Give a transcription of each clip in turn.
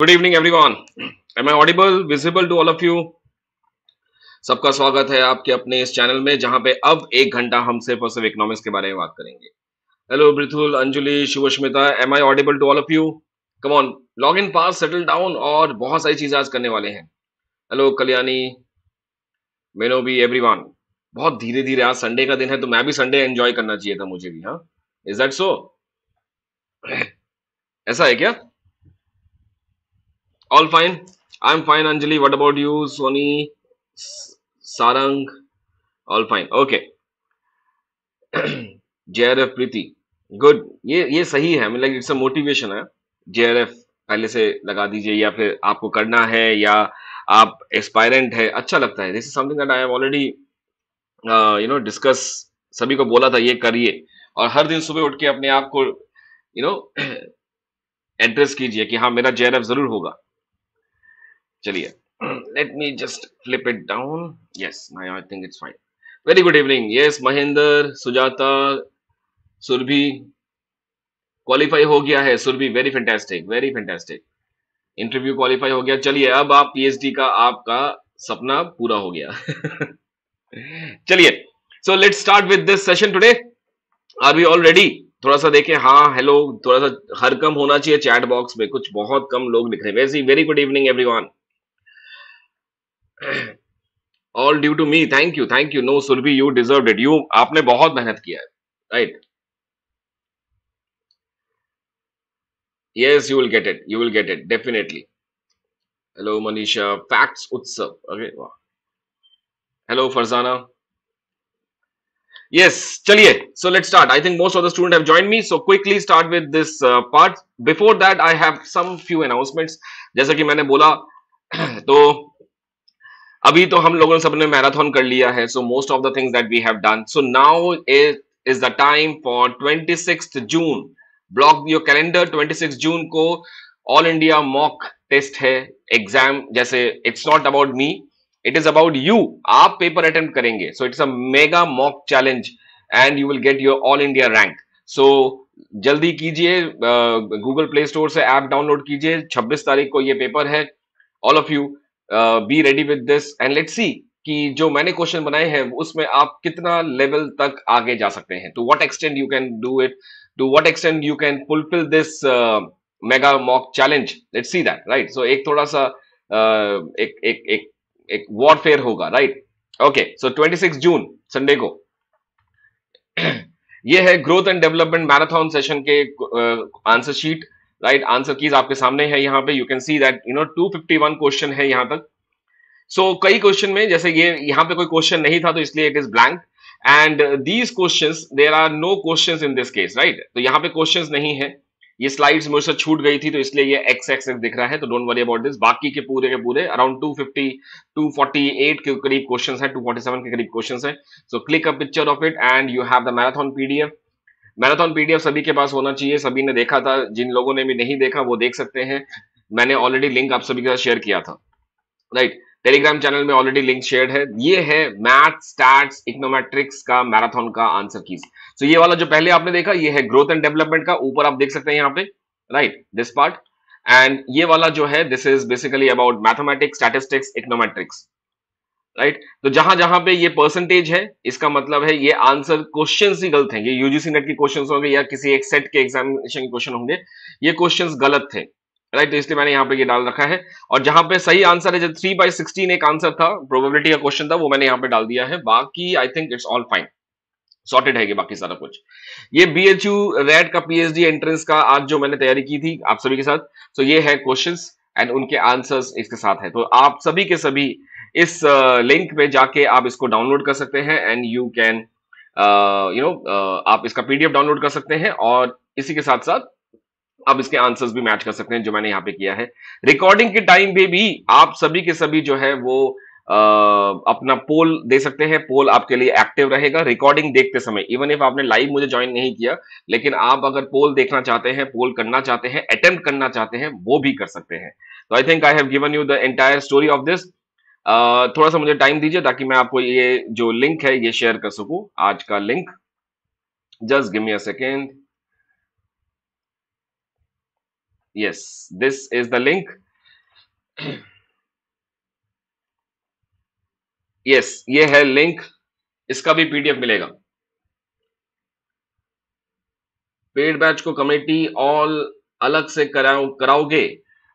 Good evening everyone. Am I audible visible to all of you? सबका स्वागत है आपके अपने इस चैनल में जहां पे अब 1 घंटा हम सिर्फ और सिर्फ इकोनॉमिक्स के बारे में बात करेंगे। हेलो ब्रिथुल, Anjali, Shubhasmita, am I audible to all of you? Come on, log in pass, settle down और बहुत सारी चीजें आज करने वाले हैं। हेलो कल्याणी, मेनोबी, एवरीवन। बहुत धीरे धीरे, आज संडे का दिन है तो मैं भी संडे एंजॉय करना चाहिए था मुझे भी। हाँ, इज दैट सो? ऐसा है क्या? All fine, I am fine. Anjali, what about you? Soni, Sarang, all fine, okay. JRF Preeti, good. ये सही है, मतलब इट्स अ मोटिवेशन है। जेआरएफ पहले से लगा दीजिए, या फिर आपको करना है, या आप एस्पायरेंट है, अच्छा लगता है। This is something that I have already discuss, सभी को बोला था ये करिए। और हर दिन सुबह उठ के अपने आप को एड्रेस कीजिए कि हाँ, मेरा जेआरएफ जरूर होगा। चलिए, let me just flip it down. Yes, I think it's fine. Very good evening. Yes, Mahendra, Sujata, Surbhi, qualify हो गया है। Surbhi, very fantastic, very fantastic. Interview qualify हो गया। चलिए, अब आप पीएचडी का आपका सपना पूरा हो गया। चलिए, so let's start with this session today. Are we all ready? थोड़ा सा देखें, हाँ हेलो, थोड़ा सा हर कम होना चाहिए चैट बॉक्स में, कुछ बहुत कम लोग लिख रहे हैं। वैसे very good evening everyone. All due to me, thank you, thank you. No Surbhi, you deserve it, you, आपने बहुत मेहनत किया है, right? Yes, you will get it, you will get it definitely. Hello Manisha, facts Utsav, अरे वाह। हेलो फरजाना, yes, चलिए, so let's start. I think most of the students have joined me, so quickly start with this part. Before that I have some few announcements. जैसा कि मैंने बोला, तो अभी तो हम लोगों ने सबने मैराथन कर लिया है, so most of the things that we have done, so now is the time for 26th June. Block your calendar, 26 June को ऑल इंडिया मॉक टेस्ट है, एग्जाम। जैसे it's not about me, it is about you. आप paper attempt करेंगे, so it's a mega mock challenge and you will get your all India rank. So जल्दी कीजिए, Google Play Store से app download कीजिए। 26 तारीख को ये पेपर है। All of you be ready with this and let's see कि जो मैंने क्वेश्चन बनाए हैं उसमें आप कितना लेवल तक आगे जा सकते हैं, to what extent you can do it, to what extent you can fulfil this mega mock challenge. Let's see that, right? So एक थोड़ा सा एक एक एक एक वॉरफेयर होगा, right? Okay, so 26 June Sunday को ये है growth and development marathon session के answer sheet, right? Answer keys आपके सामने है यहाँ पे। You can see that 251 question है यहाँ तक। सो कई क्वेश्चन में, जैसे ये यहाँ पे कोई क्वेश्चन नहीं था तो इसलिए it is blank, and these questions, there are no questions in this case, right? तो यहाँ पे क्वेश्चंस नहीं है। ये स्लाइड्स मुझसे छूट गई थी तो इसलिए ये एक्स एक्स एक्स दिख रहा है, तो डोंट वरी अबाउट दिस। बाकी के पूरे अराउंड 250 248 के करीब क्वेश्चंस है, 247 के करीब क्वेश्चंस है। So click a picture of it and you have the marathon PDF. Marathon PDF सभी के पास होना चाहिए, सभी ने देखा था। जिन लोगों ने भी नहीं देखा वो देख सकते हैं, मैंने ऑलरेडी लिंक आप सभी के साथ शेयर किया था, राइट? टेलीग्राम चैनल में ऑलरेडी लिंक शेयर है। ये है मैथ स्टैट्स इकोनोमेट्रिक्स का मैराथन का आंसर कीज। तो ये वाला जो पहले आपने देखा, ये है ग्रोथ एंड डेवलपमेंट का, ऊपर आप देख सकते हैं यहाँ पे, राइट? This part. एंड ये वाला जो है, this is basically about mathematics, statistics, econometrics, right? तो जहां जहां पे ये परसेंटेज है, इसका मतलब है ये आंसर क्वेश्चंस ही गलत हैं। ये यूजीसी नेट के क्वेश्चंस होंगे या किसी एक सेट के एग्जामिनेशन के क्वेश्चन होंगे, ये क्वेश्चंस गलत थे, राइट? तो इसलिए मैंने यहाँ पे ये डाल रखा है। और जहां पे सही आंसर है, जो 3/16 एक आंसर था, प्रोबेबिलिटी का क्वेश्चन था, वो मैंने यहाँ पे डाल दिया है। बाकी आई think it's all fine, sorted है ये बाकी सारा कुछ। ये बीएचयू रेड का पीएचडी एंट्रेंस का आज जो मैंने तैयारी की थी आप सभी के साथ, तो ये है क्वेश्चंस एंड उनके आंसर्स इसके साथ है। तो आप सभी के सभी इस लिंक पे जाके आप इसको डाउनलोड कर सकते हैं एंड यू कैन आप इसका पीडीएफ डाउनलोड कर सकते हैं, और इसी के साथ साथ आप इसके आंसर्स भी मैच कर सकते हैं जो मैंने यहाँ पे किया है। रिकॉर्डिंग के टाइम पे भी आप सभी के सभी जो है वो अपना पोल दे सकते हैं। पोल आपके लिए एक्टिव रहेगा रिकॉर्डिंग देखते समय, इवन इफ आपने लाइव मुझे ज्वाइन नहीं किया, लेकिन आप अगर पोल देखना चाहते हैं, पोल करना चाहते हैं, अटेम्प्ट करना चाहते हैं, वो भी कर सकते हैं। तो आई think I have given you the entire story of this. थोड़ा सा मुझे टाइम दीजिए ताकि मैं आपको ये जो लिंक है ये शेयर कर सकूं, आज का link. Just give me a second. Yes, this is the link. Yes, ये है लिंक, इसका भी पीडीएफ मिलेगा। पेड बैच को कमेटी ऑल अलग से कराओगे?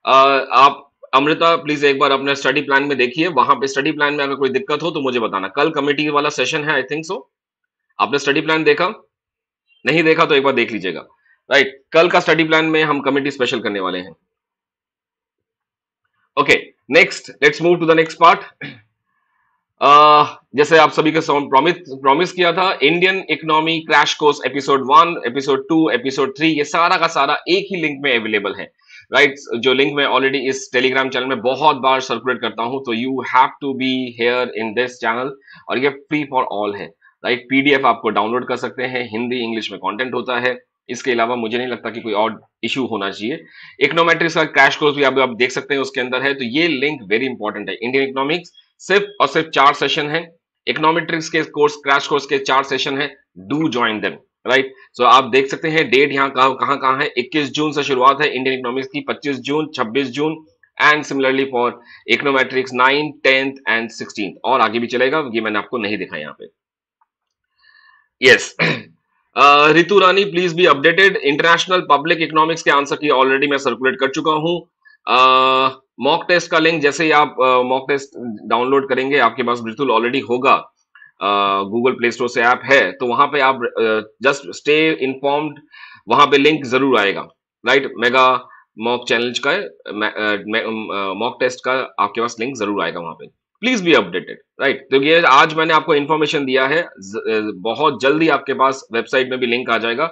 आप अमृता प्लीज एक बार अपने स्टडी प्लान में देखिए, वहां पे स्टडी प्लान में अगर कोई दिक्कत हो तो मुझे बताना। कल कमेटी वाला सेशन है, आई थिंक सो। आपने स्टडी प्लान देखा? नहीं देखा तो एक बार देख लीजिएगा। राइट, कल का स्टडी प्लान में हम कमेटी स्पेशल करने वाले हैं। Okay, next let's move to the next part. जैसे आप सभी के प्रॉमिस किया था, Indian economy crash course episode 1, episode 2, episode 3, ये सारा का सारा एक ही लिंक में अवेलेबल है। राइट, जो लिंक मैं ऑलरेडी इस टेलीग्राम चैनल में बहुत बार सर्कुलेट करता हूं, तो you have to be here in this channel, और ये फ्री फॉर ऑल है। राइट, पीडीएफ आपको डाउनलोड कर सकते हैं, हिंदी इंग्लिश में कंटेंट होता है। इसके अलावा मुझे नहीं लगता कि कोई और इशू होना चाहिए। इकोनोमेट्रिक्स का क्रैश कोर्स भी आप देख सकते हैं, उसके अंदर है। तो ये लिंक वेरी इंपॉर्टेंट है। इंडियन इकोनॉमिक्स सिर्फ और सिर्फ 4 सेशन है, इकोनॉमेट्रिक्स के कोर्स क्रैश कोर्स के 4 सेशन है। Do join them. राइट, सो आप देख सकते हैं डेट यहाँ कहां है। 21 जून से शुरुआत है इंडियन इकोनॉमिक्स की, 25 June, 26 June, and similarly for econometrics 9, 10th and 16th, और आगे भी चलेगा, ये मैंने आपको नहीं दिखाया यहाँ पे। Yes, Ritu Rani please be updated. International public economics के आंसर की ऑलरेडी मैं सर्कुलेट कर चुका हूं। मॉक टेस्ट का लिंक जैसे ही आप मॉक टेस्ट डाउनलोड करेंगे, आपके पास बिल्कुल ऑलरेडी होगा, गूगल प्ले स्टोर से ऐप है, तो वहां पे आप जस्ट स्टे इन्फॉर्म्ड, वहां पे लिंक जरूर आएगा। राइट, मेगा मॉक चैलेंज का मॉक टेस्ट का आपके पास लिंक जरूर आएगा वहां पे। Please be updated. राइट, तो ये आज मैंने आपको इन्फॉर्मेशन दिया है, बहुत जल्दी आपके पास वेबसाइट में भी लिंक आ जाएगा।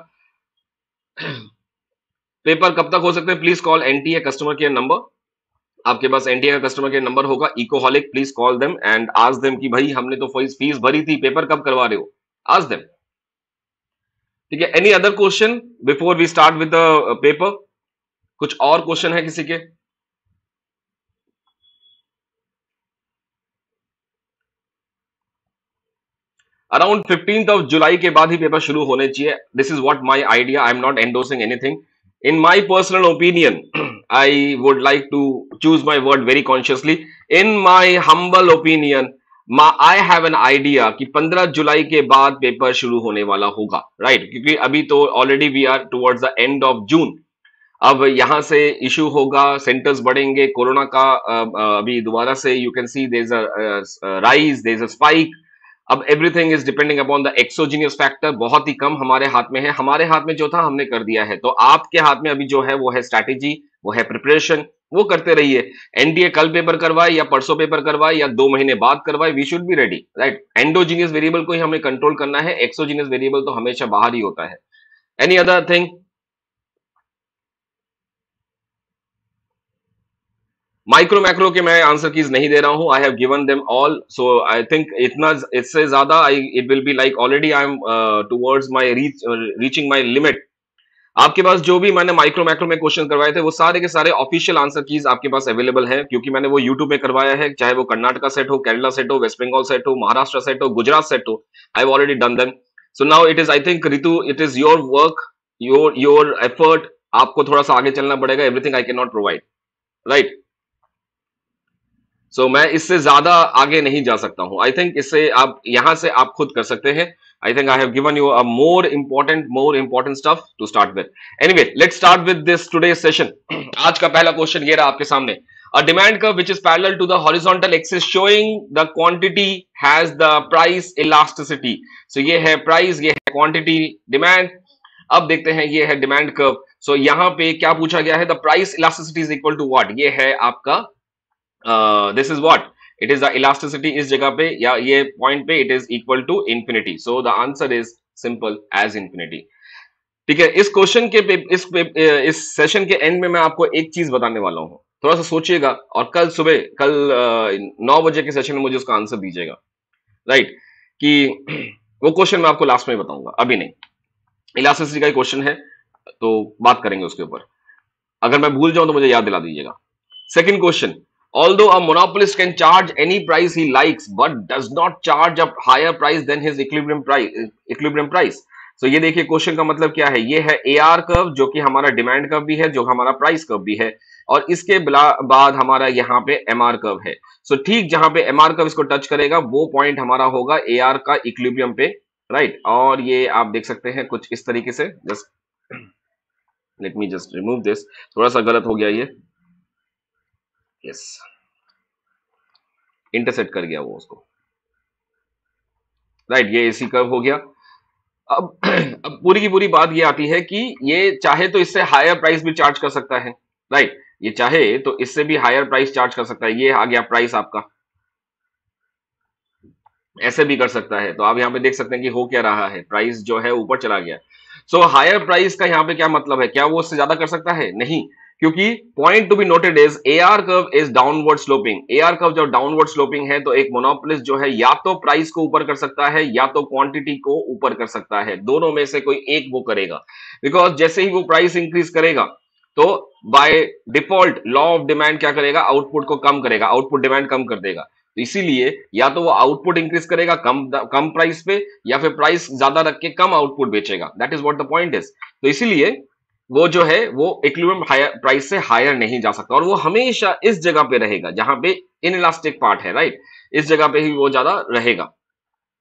पेपर कब तक हो सकते हैं? Please call NTA customer care number. आपके पास एनटीए का कस्टमर केयर नंबर होगा, Ecoholic, please call them and ask them कि भाई हमने तो फीस भरी थी, पेपर कब करवा रहे हो? Ask them. ठीक है, any other question before we start with the paper? कुछ और क्वेश्चन है किसी के? अराउंड 15th ऑफ जुलाई के बाद ही पेपर शुरू होने चाहिए। This is what my idea, I am not endorsing anything. In my personal opinion, I would like to choose my word very consciously. In my humble opinion, I have an idea कि 15 जुलाई के बाद paper शुरू होने वाला होगा। Right, क्योंकि अभी तो already we are towards the end of June. अब यहां से इशू होगा, सेंटर्स बढ़ेंगे, कोरोना का अभी दोबारा से you can see there is a rise, there is a spike. अब everything is depending upon the exogenous factor, बहुत ही कम हमारे हाथ में है। हमारे हाथ में जो था हमने कर दिया है, तो आपके हाथ में अभी जो है वो है स्ट्रैटेजी, वो है प्रिपरेशन, वो करते रहिए। एनडीए कल पेपर करवाए या परसों पेपर करवाए या 2 महीने बाद करवाए, we should be ready. Right, endogenous variable को ही हमें कंट्रोल करना है, एक्सोजीनियस वेरिएबल तो हमेशा बाहर ही होता है। Any other thing? Micro macro के मैं आंसर कीज नहीं दे रहा हूं, आई have given them all. So I think इतना, इससे ज्यादा it will be like already I am towards my reaching my limit. आपके पास जो भी मैंने माइक्रो मैक्रो में क्वेश्चन करवाए थे, वो सारे के सारे ऑफिशियल आंसर कीज आपके पास अवेलेबल है, क्योंकि मैंने वो यूट्यूब में करवाया है, चाहे वो कर्नाटका सेट हो, केरला सेट हो, वेस्ट बंगाल सेट हो, महाराष्ट्र सेट हो, गुजरात सेट हो, I have already done them. So now it is, I think Ritu, it is your work, your effort. आपको थोड़ा सा आगे चलना पड़ेगा, everything I can not provide. Right, so मैं इससे ज्यादा आगे नहीं जा सकता हूं। आई थिंक इससे आप यहां से आप खुद कर सकते हैं। I think I have given you a more important stuff to start with. Anyway, let's start with this today session. आज का पहला क्वेश्चन ये रहा आपके सामने। A demand curve which is parallel to the horizontal axis showing the quantity has the price elasticity. So ये है price, ये है क्वांटिटी, डिमांड। अब देखते हैं, ये है डिमांड कर्व। सो यहां पे क्या पूछा गया है? The price elasticity is equal to what? ये है आपका this is what, it is the elasticity इस जगह पे या ये पॉइंट पे, it is equal to infinity. So the answer is simple as infinity. ठीक है, इस क्वेश्चन के इस सेशन के एंड में मैं आपको एक चीज बताने वाला हूं, थोड़ा सा सोचिएगा, और कल सुबह 9 बजे के सेशन में मुझे उसका आंसर दीजिएगा। राइट, कि वो क्वेश्चन मैं आपको लास्ट में बताऊंगा, अभी नहीं। इलास्टिसिटी का क्वेश्चन है, तो बात करेंगे उसके ऊपर। अगर मैं भूल जाऊं तो मुझे याद दिला दीजिएगा। Second question, although a monopolist can charge any price he likes but does not charge a higher price than his equilibrium price, सो ये देखिए क्वेश्चन का मतलब क्या है, ये है एआर कर्व जो कि हमारा डिमांड कर्व भी है, जो हमारा प्राइस कर्व भी है, और इसके बाद हमारा यहाँ पे एमआर कर्व है। सो ठीक जहां पे एमआर कर्व इसको टच करेगा वो पॉइंट हमारा होगा एआर का इक्विलिब्रियम पे, राइट। और ये आप देख सकते हैं कुछ इस तरीके से, just let me just remove this, थोड़ा सा गलत हो गया ये, यस, इंटरसेक्ट कर गया वो उसको, राइट, ये एसी कर्व हो गया। अब अब पूरी की पूरी बात ये आती है कि ये चाहे तो इससे हायर प्राइस भी चार्ज कर सकता है, राइट, ये चाहे तो इससे भी हायर प्राइस चार्ज कर सकता है। ये आ गया प्राइस आपका, ऐसे भी कर सकता है। तो आप यहाँ पे देख सकते हैं कि हो क्या रहा है, प्राइस जो है ऊपर चला गया। सो हायर प्राइस का यहाँ पे क्या मतलब है, क्या वो उससे ज्यादा कर सकता है? नहीं, क्योंकि point to be noted is AR curve is downward sloping. AR curve जब डाउनवर्ड स्लोपिंग है तो एक मोनोपोलिस्ट जो है या तो प्राइस को ऊपर कर सकता है या तो क्वांटिटी को ऊपर कर सकता है, दोनों में से कोई एक वो करेगा। बिकॉज जैसे ही वो प्राइस इंक्रीज करेगा तो by default law of demand क्या करेगा, आउटपुट को कम करेगा, आउटपुट डिमांड कम कर देगा। तो इसीलिए या तो वो आउटपुट इंक्रीज करेगा कम प्राइस पे, या फिर प्राइस ज्यादा रख के कम आउटपुट बेचेगा। That is what the point is. तो इसीलिए वो जो है वो इक्विलिब्रियम हायर प्राइस से हायर नहीं जा सकता, और वो हमेशा इस जगह पे रहेगा जहां पे इनइलास्टिक पार्ट है, राइट, इस जगह पे ही वो ज्यादा रहेगा,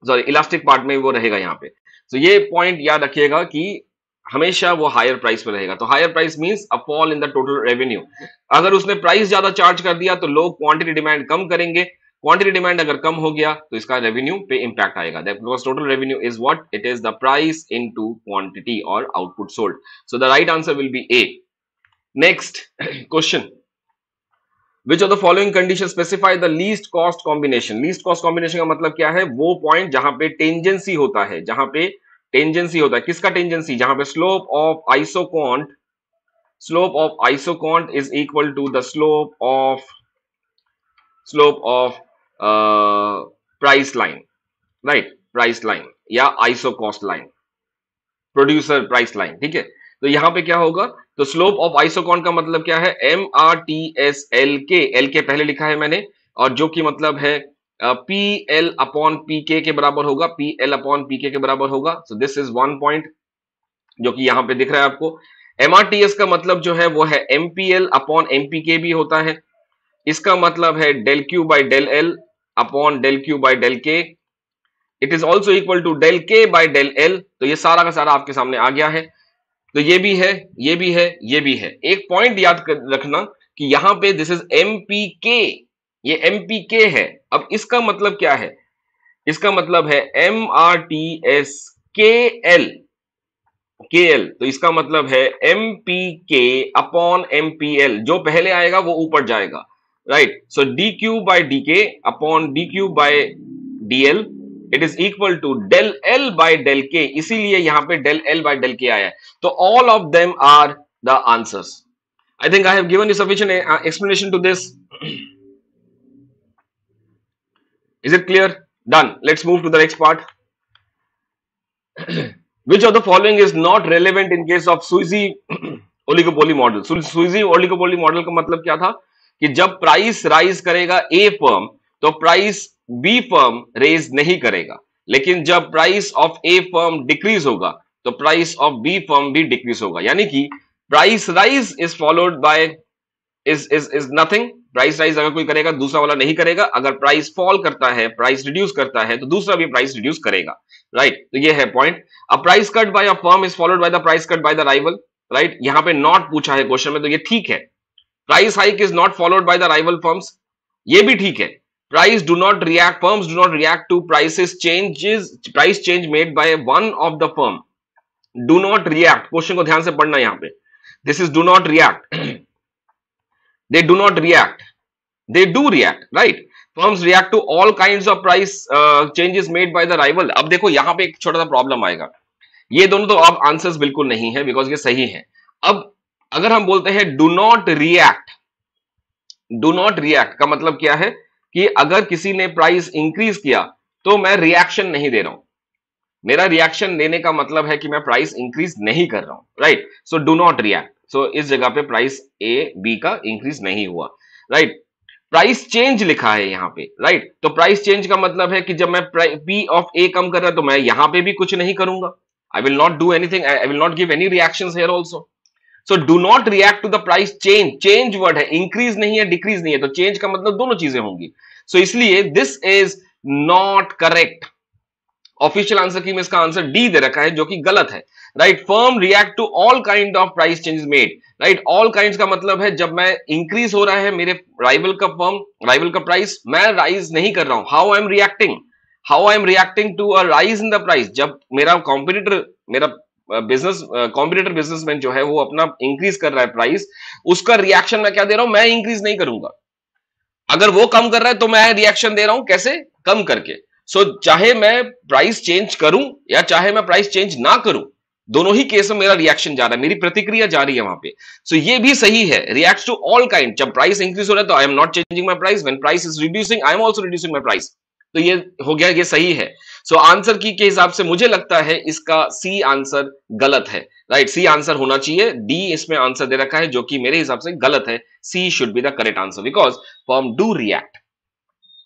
सॉरी इलास्टिक पार्ट में वो रहेगा यहाँ पे। तो ये पॉइंट याद रखिएगा कि हमेशा वो हायर प्राइस पे रहेगा। तो higher price means a fall in the total revenue. अगर उसने प्राइस ज्यादा चार्ज कर दिया तो लोग क्वांटिटी डिमांड कम करेंगे, क्वांटिटी डिमांड अगर कम हो गया तो इसका रेवेन्यू पे इंपैक्ट आएगा। Because total revenue is what, it is the price into quantity और output sold. So the right answer will be A. Next question, which of the following condition specify the least cost combination. Least cost combination का मतलब क्या है, वो point जहां पे tangency होता है, जहां पे टेंजेंसी होता है, किसका टेंजेंसी, जहां पे slope of isoquant is equal to the slope of price line, right, price line या isocost line, producer price line, ठीक है। तो यहां पे क्या होगा, तो स्लोप ऑफ आइसोकॉन का मतलब क्या है, M R T S L K, L के पहले लिखा है मैंने, और जो कि मतलब है पी एल अपॉन पी के बराबर होगा, पी एल अपॉन पी के बराबर होगा। So this is one point जो कि यहां पे दिख रहा है आपको। एमआरटीएस का मतलब जो है वो है एमपीएल अपॉन एमपीके भी होता है। इसका मतलब है del Q by del L upon del Q by del K, it is also equal to del K by del L. तो ये सारा का सारा आपके सामने आ गया है। तो ये भी है, ये भी है, ये भी है। एक पॉइंट याद रखना कि यहां पे दिस इज एमपीके, ये एमपीके है। अब इसका मतलब क्या है, इसका मतलब है एम आर टी एस के एल, तो इसका मतलब है एमपीके अपॉन एमपीएल, जो पहले आएगा वो ऊपर जाएगा, right. So D Q by D K upon D Q by D L, it is equal to del L by del K, इसीलिए यहां पे डेल एल बाई डेल के आया है। तो all of them are the answers. I think I have given you sufficient explanation to this. Is it clear? Done. Let's move to the next part. Which of the following is not relevant in case of Sweezy oligopoly model? Sweezy oligopoly model का मतलब क्या था कि जब price rise करेगा ए firm तो price B firm raise नहीं करेगा, लेकिन जब price of A firm decrease होगा तो प्राइस ऑफ बी फर्म भी डिक्रीज होगा। यानी कि price rise is followed by is nothing. Price rise अगर कोई करेगा दूसरा वाला नहीं करेगा, अगर प्राइस फॉल करता है, प्राइस रिड्यूस करता है तो दूसरा भी प्राइस रिड्यूस करेगा, राइट। तो ये है point. A price cut by a firm is followed by the price cut by the rival, right. यहां पे नॉट पूछा है क्वेश्चन में, तो ये ठीक है। Price hike is not followed by the rival firms, ये भी ठीक है। Price do not react, firms do not react to price change made by one of the firm. Do not react, question को ध्यान से पढ़ना यहां पे, this is do not react, they do not react, they do react, right. firms react to all kinds of price changes made by the rival। अब देखो यहां पे एक छोटा सा प्रॉब्लम आएगा, ये दोनों तो अब आंसर्स बिल्कुल नहीं है बिकॉज ये सही है। अब अगर हम बोलते हैं do not react, do not react का मतलब क्या है कि अगर किसी ने प्राइस इंक्रीज किया तो मैं रिएक्शन नहीं दे रहा हूं, मेरा रिएक्शन देने का मतलब है कि मैं प्राइस इंक्रीज नहीं कर रहा हूं, right. So do not react, so इस जगह पे प्राइस ए बी का इंक्रीज नहीं हुआ, राइट। प्राइस चेंज लिखा है यहां पे, राइट। तो प्राइस चेंज का मतलब है कि जब मैं पी ऑफ ए कम कर रहा तो मैं यहां पे भी कुछ नहीं करूंगा, I will not do anything. I will not give any reactions here also. So do not react to the price change. Change word है, increase नहीं है, decrease नहीं है, तो change का मतलब दोनों चीजें होंगी. So इसलिए this is not correct. Official answer की में इसका आंसर डी दे रखा है जो कि गलत है. Right, firm react to all kind of price changes made. Right, all kinds का मतलब है जब मैं इंक्रीज हो रहा है मेरे राइवल का प्राइस, मैं राइज नहीं कर रहा हूं. How I am reacting to a rise in the price. जब मेरा कॉम्पिटिटर बिजनेसमैन जो है वो अपना इंक्रीज कर रहा है प्राइस, उसका रिएक्शन मैं क्या दे रहा हूं, मैं इंक्रीज नहीं करूंगा. अगर वो कम कर रहा है तो मैं रिएक्शन दे रहा हूं, कैसे, कम करके. सो चाहे मैं प्राइस चेंज करूं या चाहे मैं प्राइस चेंज ना करूं, दोनों ही केस में मेरा रिएक्शन जा रहा है, मेरी प्रतिक्रिया जा रही है वहां पे. सो ये भी सही है, रिएक्ट्स टू ऑल काइंड. जब प्राइस इंक्रीज हो रहा है तो I am not changing my price, when price is reducing I am also reducing my price. तो ये हो गया, ये सही है. सो आंसर की के हिसाब से मुझे लगता है इसका सी आंसर गलत है. राइट, सी आंसर होना चाहिए. डी इसमें आंसर दे रखा है जो कि मेरे हिसाब से गलत है. C should be the correct answer because firm do react.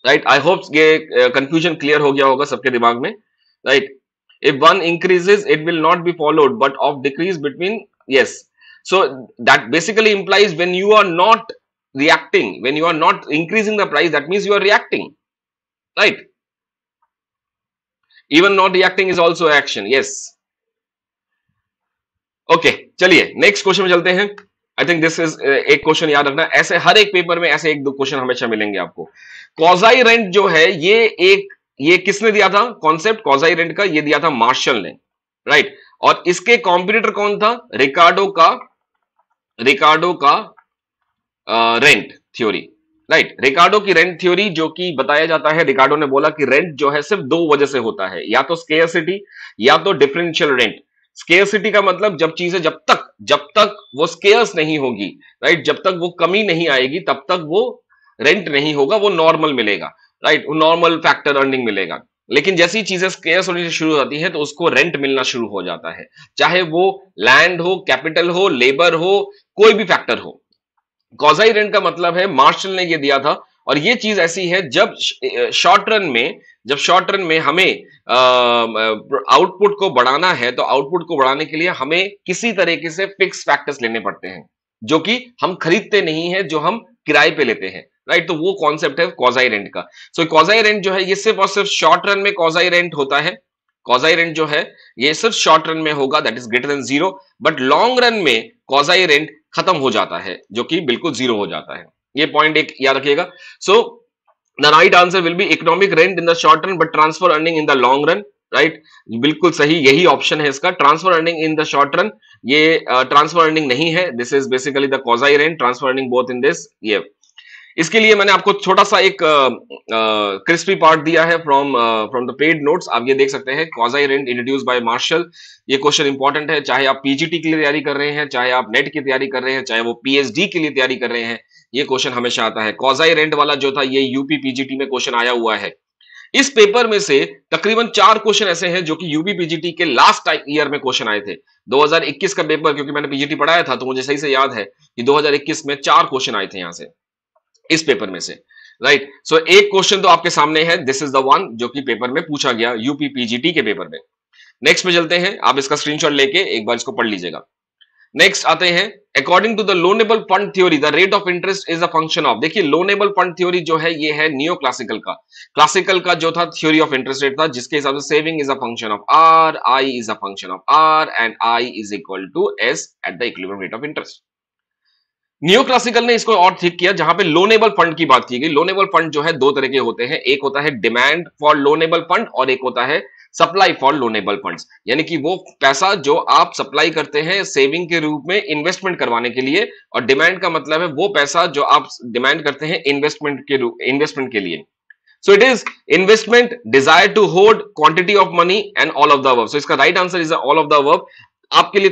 Right, I hope ये कंफ्यूजन क्लियर हो गया होगा सबके दिमाग में. Right, if one increases it will not be followed but of decrease between, yes, so that basically implies when you are not reacting, when you are not increasing the price, that means you are reacting. Right, even not reacting is also action. Yes, okay, चलिए next question में चलते हैं. I think this is एक question याद रखना, ऐसे हर एक paper में ऐसे एक दो क्वेश्चन हमेशा मिलेंगे आपको. क्वाज़ाई रेंट जो है ये किसने दिया था कॉन्सेप्ट क्वाज़ाई रेंट का, ये दिया था मार्शल ने. राइट, और इसके कॉम्पिटिटर कौन था, रिकार्डो का रेंट थ्योरी. राइट, रिकार्डो की रेंट थ्योरी जो कि बताया जाता है, रिकार्डो ने बोला कि रेंट जो है सिर्फ दो वजह से होता है, या तो स्केर्सिटी या तो डिफरेंशियल रेंट. स्केर्सिटी का मतलब जब चीजें जब तक वो स्केर्स नहीं होगी, राइट, जब तक वो कमी नहीं आएगी तब तक वो रेंट नहीं होगा, वो नॉर्मल मिलेगा. राइट, वो नॉर्मल फैक्टर अर्निंग मिलेगा. लेकिन जैसी चीजें स्केर्स होने से शुरू होती हैं तो उसको रेंट मिलना शुरू हो जाता है, चाहे वो लैंड हो, कैपिटल हो, लेबर हो, कोई भी फैक्टर हो. क्वाज़ाई रेंट का मतलब है मार्शल ने ये दिया था. और ये चीज ऐसी है जब शॉर्ट रन में हमें आउटपुट को बढ़ाना है, तो आउटपुट को बढ़ाने के लिए हमें किसी तरीके से फिक्स फैक्टर्स लेने पड़ते हैं जो कि हम खरीदते नहीं है, जो हम किराए पे लेते हैं. राइट, तो वो कॉन्सेप्ट है क्वाज़ाई रेंट का. सो क्वाज़ाई रेंट जो है ये सिर्फ और सिर्फ शॉर्ट रन में क्वाज़ाई रेंट होता है. क्वाज़ाई रेंट जो है ये सिर्फ शॉर्ट रन में होगा, that is greater than zero. But long run में क्वाज़ाई रेंट खत्म हो जाता है, जो कि बिल्कुल जीरो हो जाता है. ये पॉइंट एक याद रखिएगा. सो the right answer will be economic rent in the short run but transfer earning in the long run. Right, बिल्कुल सही, यही ऑप्शन है इसका, transfer earning in the short run. ये ट्रांसफर अर्निंग नहीं है, this is basically the quasi rent, transfer earning both in this. ये इसके लिए मैंने आपको छोटा सा एक क्रिस्पी पार्ट दिया है फ्रॉम द पेड नोट्स. आप ये देख सकते हैं, quasi rent introduce by Marshall. ये क्वेश्चन इंपॉर्टेंट है, चाहे आप पीजीटी के लिए तैयारी कर रहे हैं, चाहे आप नेट की तैयारी कर रहे हैं, चाहे वो पीएचडी के लिए तैयारी कर रहे हैं, ये क्वेश्चन हमेशा आता है. क्वाज़ाई रेंट वाला जो था ये यूपी पीजीटी में क्वेश्चन आया हुआ है. इस पेपर में से तकरीबन 4 क्वेश्चन ऐसे हैं जो कि यूपी पीजीटी के लास्ट ईयर में क्वेश्चन आए थे. 2021 का पेपर, क्योंकि मैंने पीजीटी पढ़ाया था तो मुझे सही से याद है कि 2021 में 4 क्वेश्चन आए थे यहां से, इस पेपर में से. राइट, सो एक क्वेश्चन तो आपके सामने है, दिस इज द वन जो कि पेपर में पूछा गया यूपी पीजीटी के पेपर में. नेक्स्ट पे चलते हैं, आप इसका स्क्रीनशॉट लेके एक बार इसको पढ़ लीजिएगा. नेक्स्ट आते हैं, according to the loanable fund theory the rate of interest is a function of. देखिए, लोनेबल फंड थ्योरी जो है ये है नियो क्लासिकल का जो था थ्योरी ऑफ इंटरेस्ट रेट था, जिसके हिसाब से saving is a function of R, I is a function of R, and I is equal to S at the equilibrium rate of interest. Neoclassical ने इसको और ठीक किया, जहां पे लोनेबल फंड की बात की गई. लोनेबल फंड जो है दो तरह के होते हैं, एक होता है डिमांड फॉर लोनेबल फंड और एक होता है सप्लाई फॉर लोनेबल फंड्स. यानी कि वो पैसा जो आप सप्लाई करते हैं सेविंग के रूप में इन्वेस्टमेंट करवाने के लिए, और डिमांड का मतलब है वो पैसा जो आप डिमांड करते हैं इन्वेस्टमेंट के लिए. So it is investment, desire to hold, quantity of money and all of the above. So इसका right answer is all of the above. आपके लिए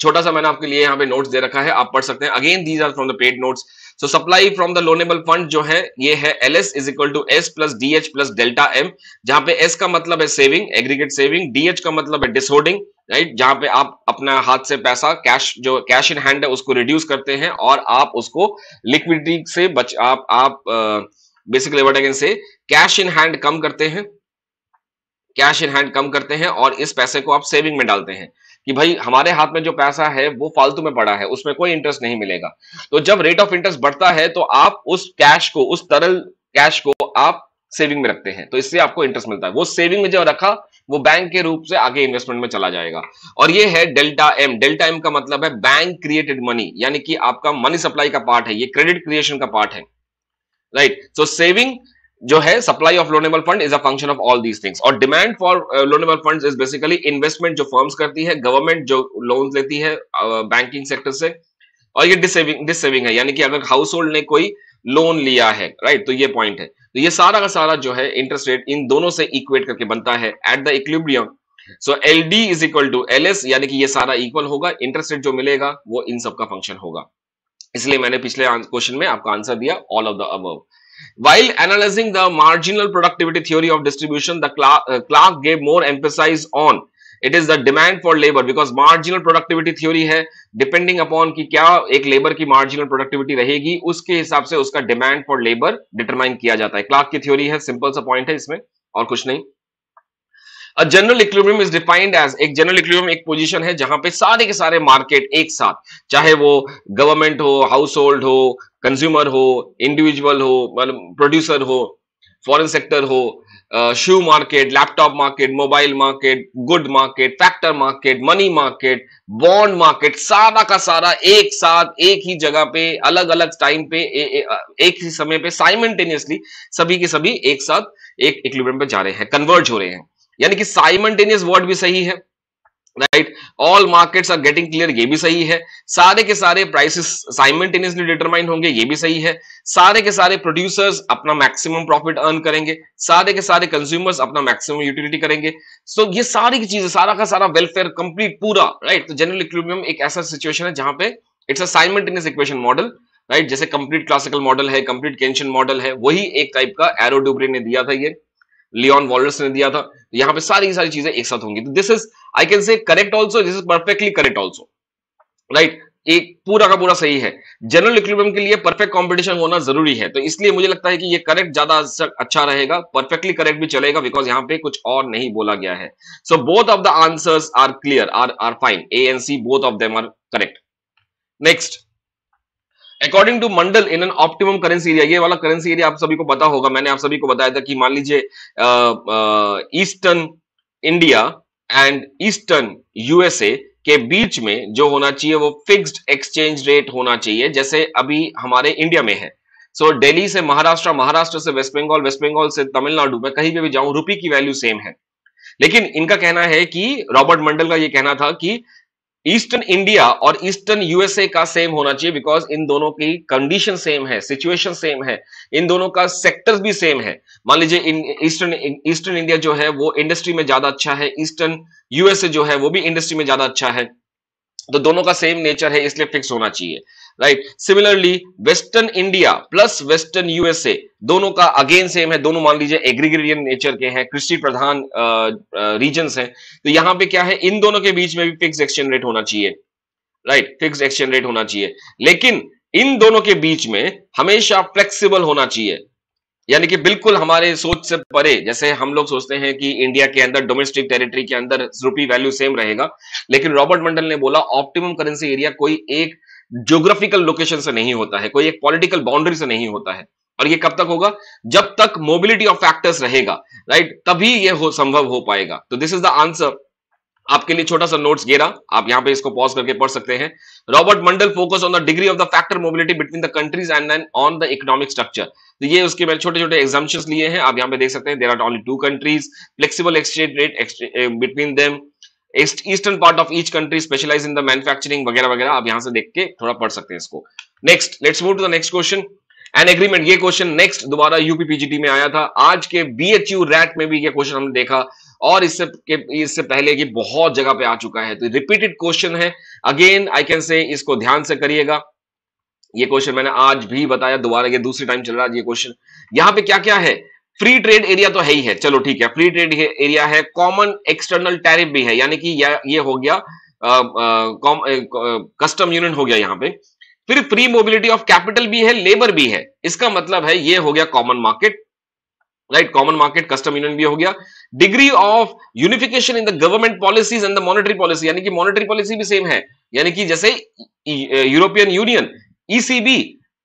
छोटा सा मैंने आपके लिए यहाँ पे नोट्स दे रखा है, आप पढ़ सकते हैं. Again these are from the paid notes. So supply from the loanable fund जो है ये है LS is equal to S plus DH plus delta M, जहां पे S का मतलब है सेविंग, एग्रीगेट सेविंग, DH का मतलब है डिसहोल्डिंग. राइट, जहां पे आप अपना हाथ से पैसा कैश इन हैंड है उसको रिड्यूस करते हैं और आप उसको लिक्विडिटी से आप basically what I can say cash in hand कम करते हैं, कैश इन हैंड कम करते हैं और इस पैसे को आप सेविंग में डालते हैं कि भाई हमारे हाथ में जो पैसा है वो फालतू में पड़ा है, उसमें कोई इंटरेस्ट नहीं मिलेगा। तो जब रेट ऑफ इंटरेस्ट बढ़ता है तो आप उस कैश को, उस तरल कैश को आप सेविंग में रखते हैं, तो इससे आपको इंटरेस्ट मिलता है। वो सेविंग में जो रखा वो बैंक के रूप से आगे इन्वेस्टमेंट में चला जाएगा। और ये है डेल्टा एम। डेल्टा एम का मतलब है बैंक क्रिएटेड मनी, यानी कि आपका मनी सप्लाई का पार्ट है, ये क्रेडिट क्रिएशन का पार्ट है, राइट। सो सेविंग जो है, supply of loanable fund is a function of all these things. और demand for loanable funds is basically investment जो फर्म्स करती है, गवर्नमेंट जो लोन्स लेती है बैंकिंग सेक्टर से, और ये डिससेविंग है, यानी कि अगर हाउस होल्ड ने कोई लोन लिया है, राइट, तो ये पॉइंट है। तो ये सारा का सारा जो है इंटरेस्ट रेट इन दोनों से इक्वेट करके बनता है at the equilibrium. So L D is equal to L S, यानी कि ये सारा इक्वल होगा, इंटरेस्ट रेट जो मिलेगा वो इन सब का फंक्शन होगा। इसलिए मैंने पिछले क्वेश्चन में आपका आंसर दिया all of the above. While analyzing the marginal productivity theory of distribution, the Clark gave more emphasis on it is the demand for labor, because marginal productivity theory है depending upon कि क्या एक labour की marginal productivity रहेगी, उसके हिसाब से उसका demand for labor determine किया जाता है। क्लार्क की थ्योरी है, सिंपल सा पॉइंट है इसमें और कुछ नहीं। A general equilibrium is defined as, एक जनरल इक्विलिब्रियम एक पोजीशन है जहां पे सारे के सारे मार्केट एक साथ, चाहे वो गवर्नमेंट हो, हाउस होल्ड हो, कंज्यूमर हो, इंडिविजुअल हो, मतलब प्रोड्यूसर हो, फॉरेन सेक्टर हो, shoe market, laptop market, mobile market, good market, factor market, money market, bond market, सारा का सारा एक साथ एक ही जगह पे अलग अलग टाइम पे एक ही समय पे साइमल्टेनियसली सभी के सभी एक साथ एक इक्विलिब्रियम पे जा रहे हैं, कन्वर्ज हो रहे हैं। यानी कि साइमल्टेनियस वर्ड भी सही है, right. All markets are getting clear, ये भी सही है। सारे के सारे प्राइसेस साइमल्टेनियसली डिटरमाइन होंगे, ये भी सही है। सारे के सारे प्रोड्यूसर्स अपना मैक्सिमम प्रॉफिट अर्न करेंगे, सारे के सारे कंज्यूमर्स अपना मैक्सिमम यूटिलिटी करेंगे। सो ये सारी की चीजें, सारा का सारा वेलफेयर कंप्लीट पूरा, राइट। तो जनरल इक्विलिब्रियम एक ऐसा सिचुएशन है जहां पे it's a simultaneous equation model, right. जैसे कंप्लीट क्लासिकल मॉडल है, कंप्लीट केंशियन मॉडल है, वही एक टाइप का एरो ड्यूब्रे ने दिया था, ये लियोन वॉलरस ने दिया था। यहां पे सारी सारी चीजें एक साथ होंगी। तो दिस इज, आई कैन से correct also, this is perfectly correct also, right. एक पूरा का पूरा सही है। जनरल इक्विलिब्रियम के लिए परफेक्ट कंपटीशन होना जरूरी है, तो इसलिए मुझे लगता है कि ये करेक्ट ज्यादा अच्छा रहेगा। परफेक्टली करेक्ट भी चलेगा बिकॉज यहां पे कुछ और नहीं बोला गया है। So both of the answers are clear, are fine, A and C both of them are correct. Next, according to Mundell in an optimum currency area, ये वाला करेंसी एरिया आप सभी को पता होगा, मैंने आप सभी को बताया था कि मान लीजिए eastern India and eastern USA के बीच में जो होना चाहिए वो फिक्स्ड एक्सचेंज रेट होना चाहिए, जैसे अभी हमारे इंडिया में है। सो दिल्ली से महाराष्ट्र, महाराष्ट्र से वेस्ट बंगाल, वेस्ट बंगाल से तमिलनाडु, में कहीं पे भी जाऊं रुपये की वैल्यू सेम है। लेकिन इनका कहना है कि रॉबर्ट मंडल का ये कहना था कि ईस्टर्न इंडिया और ईस्टर्न यूएसए का सेम होना चाहिए, बिकॉज इन दोनों की कंडीशन सेम है, सिचुएशन सेम है, इन दोनों का सेक्टर्स भी सेम है। मान लीजिए इन ईस्टर्न इंडिया जो है वो इंडस्ट्री में ज्यादा अच्छा है, ईस्टर्न यूएसए जो है वो भी इंडस्ट्री में ज्यादा अच्छा है, तो दोनों का सेम नेचर है, इसलिए फिक्स होना चाहिए, right. Similarly western India plus western USA दोनों का अगेन सेम है, दोनों मान लीजिए एग्रीगेरियन नेचर के हैं, कृषि प्रधान रीजन्स हैं, तो यहां पे क्या है, इन दोनों के बीच में भी फिक्स एक्सचेंज रेट होना चाहिए, राइट, फिक्स एक्सचेंज रेट होना चाहिए। लेकिन इन दोनों के बीच में हमेशा फ्लेक्सिबल होना चाहिए, यानी कि बिल्कुल हमारे सोच से परे। जैसे हम लोग सोचते हैं कि इंडिया के अंदर डोमेस्टिक टेरिटरी के अंदर रुपी वैल्यू सेम रहेगा, लेकिन रॉबर्ट मंडल ने बोला ऑप्टिमम करेंसी एरिया कोई एक ज्योग्राफिकल लोकेशन से नहीं होता है, कोई एक पॉलिटिकल बाउंड्री से नहीं होता है। और ये कब तक होगा, जब तक मोबिलिटी ऑफ फैक्टर्स रहेगा, राइट, तभी ये संभव हो पाएगा। तो दिस इज द आंसर। आपके लिए छोटा सा नोट्स गेरा, आप यहां पे इसको पॉज करके पढ़ सकते हैं। Robert Mundell focus on the degree of the factor mobility between the countries and then on the economic structure. तो ये उसके मैंने छोटे छोटे एग्जाम्पशंस लिए हैं, आप यहां पे देख सकते हैं। There are only 2 countries, flexible exchange rate between them, eastern part of each country specialize in the manufacturing वगैरह वगैरह, आप यहां से देख के थोड़ा पढ़ सकते हैं इसको। Next, let's move to the next question. An agreement, ये क्वेश्चन नेक्स्ट दोबारा यूपीपीजीटी में आया था, आज के बीएचयू रैट में भी ये क्वेश्चन हमने देखा, और इससे पहले की बहुत जगह पे आ चुका है, तो रिपीटेड क्वेश्चन है। अगेन आई कैन से इसको ध्यान से करिएगा, ये क्वेश्चन मैंने आज भी बताया, दोबारा ये दूसरी टाइम चल रहा है ये क्वेश्चन। यहां पे क्या क्या है, फ्री ट्रेड एरिया तो है ही है, चलो ठीक है, फ्री ट्रेड एरिया है, कॉमन एक्सटर्नल टैरिफ भी है, यानी कि ये हो गया कस्टम यूनियन हो गया यहां पे। फिर फ्री मोबिलिटी ऑफ कैपिटल भी है, लेबर भी है, इसका मतलब है ये हो गया common market, right, common market, custom union भी हो गया। Degree of unification in the government policies and the monetary policy, यानी कि मॉनेटरी पॉलिसी भी सेम है, यानी कि जैसे यूरोपियन यूनियन, ईसीबी,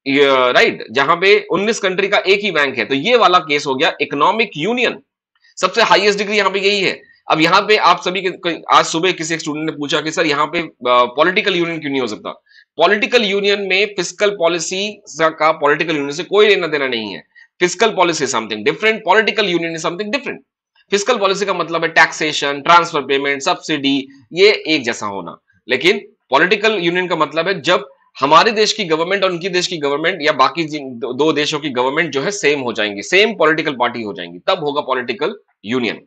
राइट, जहां पे 19 कंट्री का एक ही बैंक है, तो ये वाला केस हो गया इकोनॉमिक यूनियन। सबसे हाईएस्ट डिग्री यहां पे यही है। अब यहां पे आप सभी के, आज सुबह किसी एक स्टूडेंट ने पूछा कि सर यहां पे पॉलिटिकल यूनियन क्यों नहीं हो सकता? पॉलिटिकल यूनियन में फिस्कल पॉलिसी का पॉलिटिकल यूनियन से कोई लेना देना नहीं है। Fiscal policy something different, political union is something different. Fiscal policy का मतलब है टैक्सेशन, ट्रांसफर पेमेंट, सब्सिडी, ये एक जैसा होना। लेकिन पॉलिटिकल यूनियन का मतलब है जब हमारे देश की गवर्नमेंट और उनकी देश की गवर्नमेंट या बाकी दो देशों की गवर्नमेंट जो है सेम हो जाएंगी, सेम पॉलिटिकल पार्टी हो जाएंगी, तब होगा political union.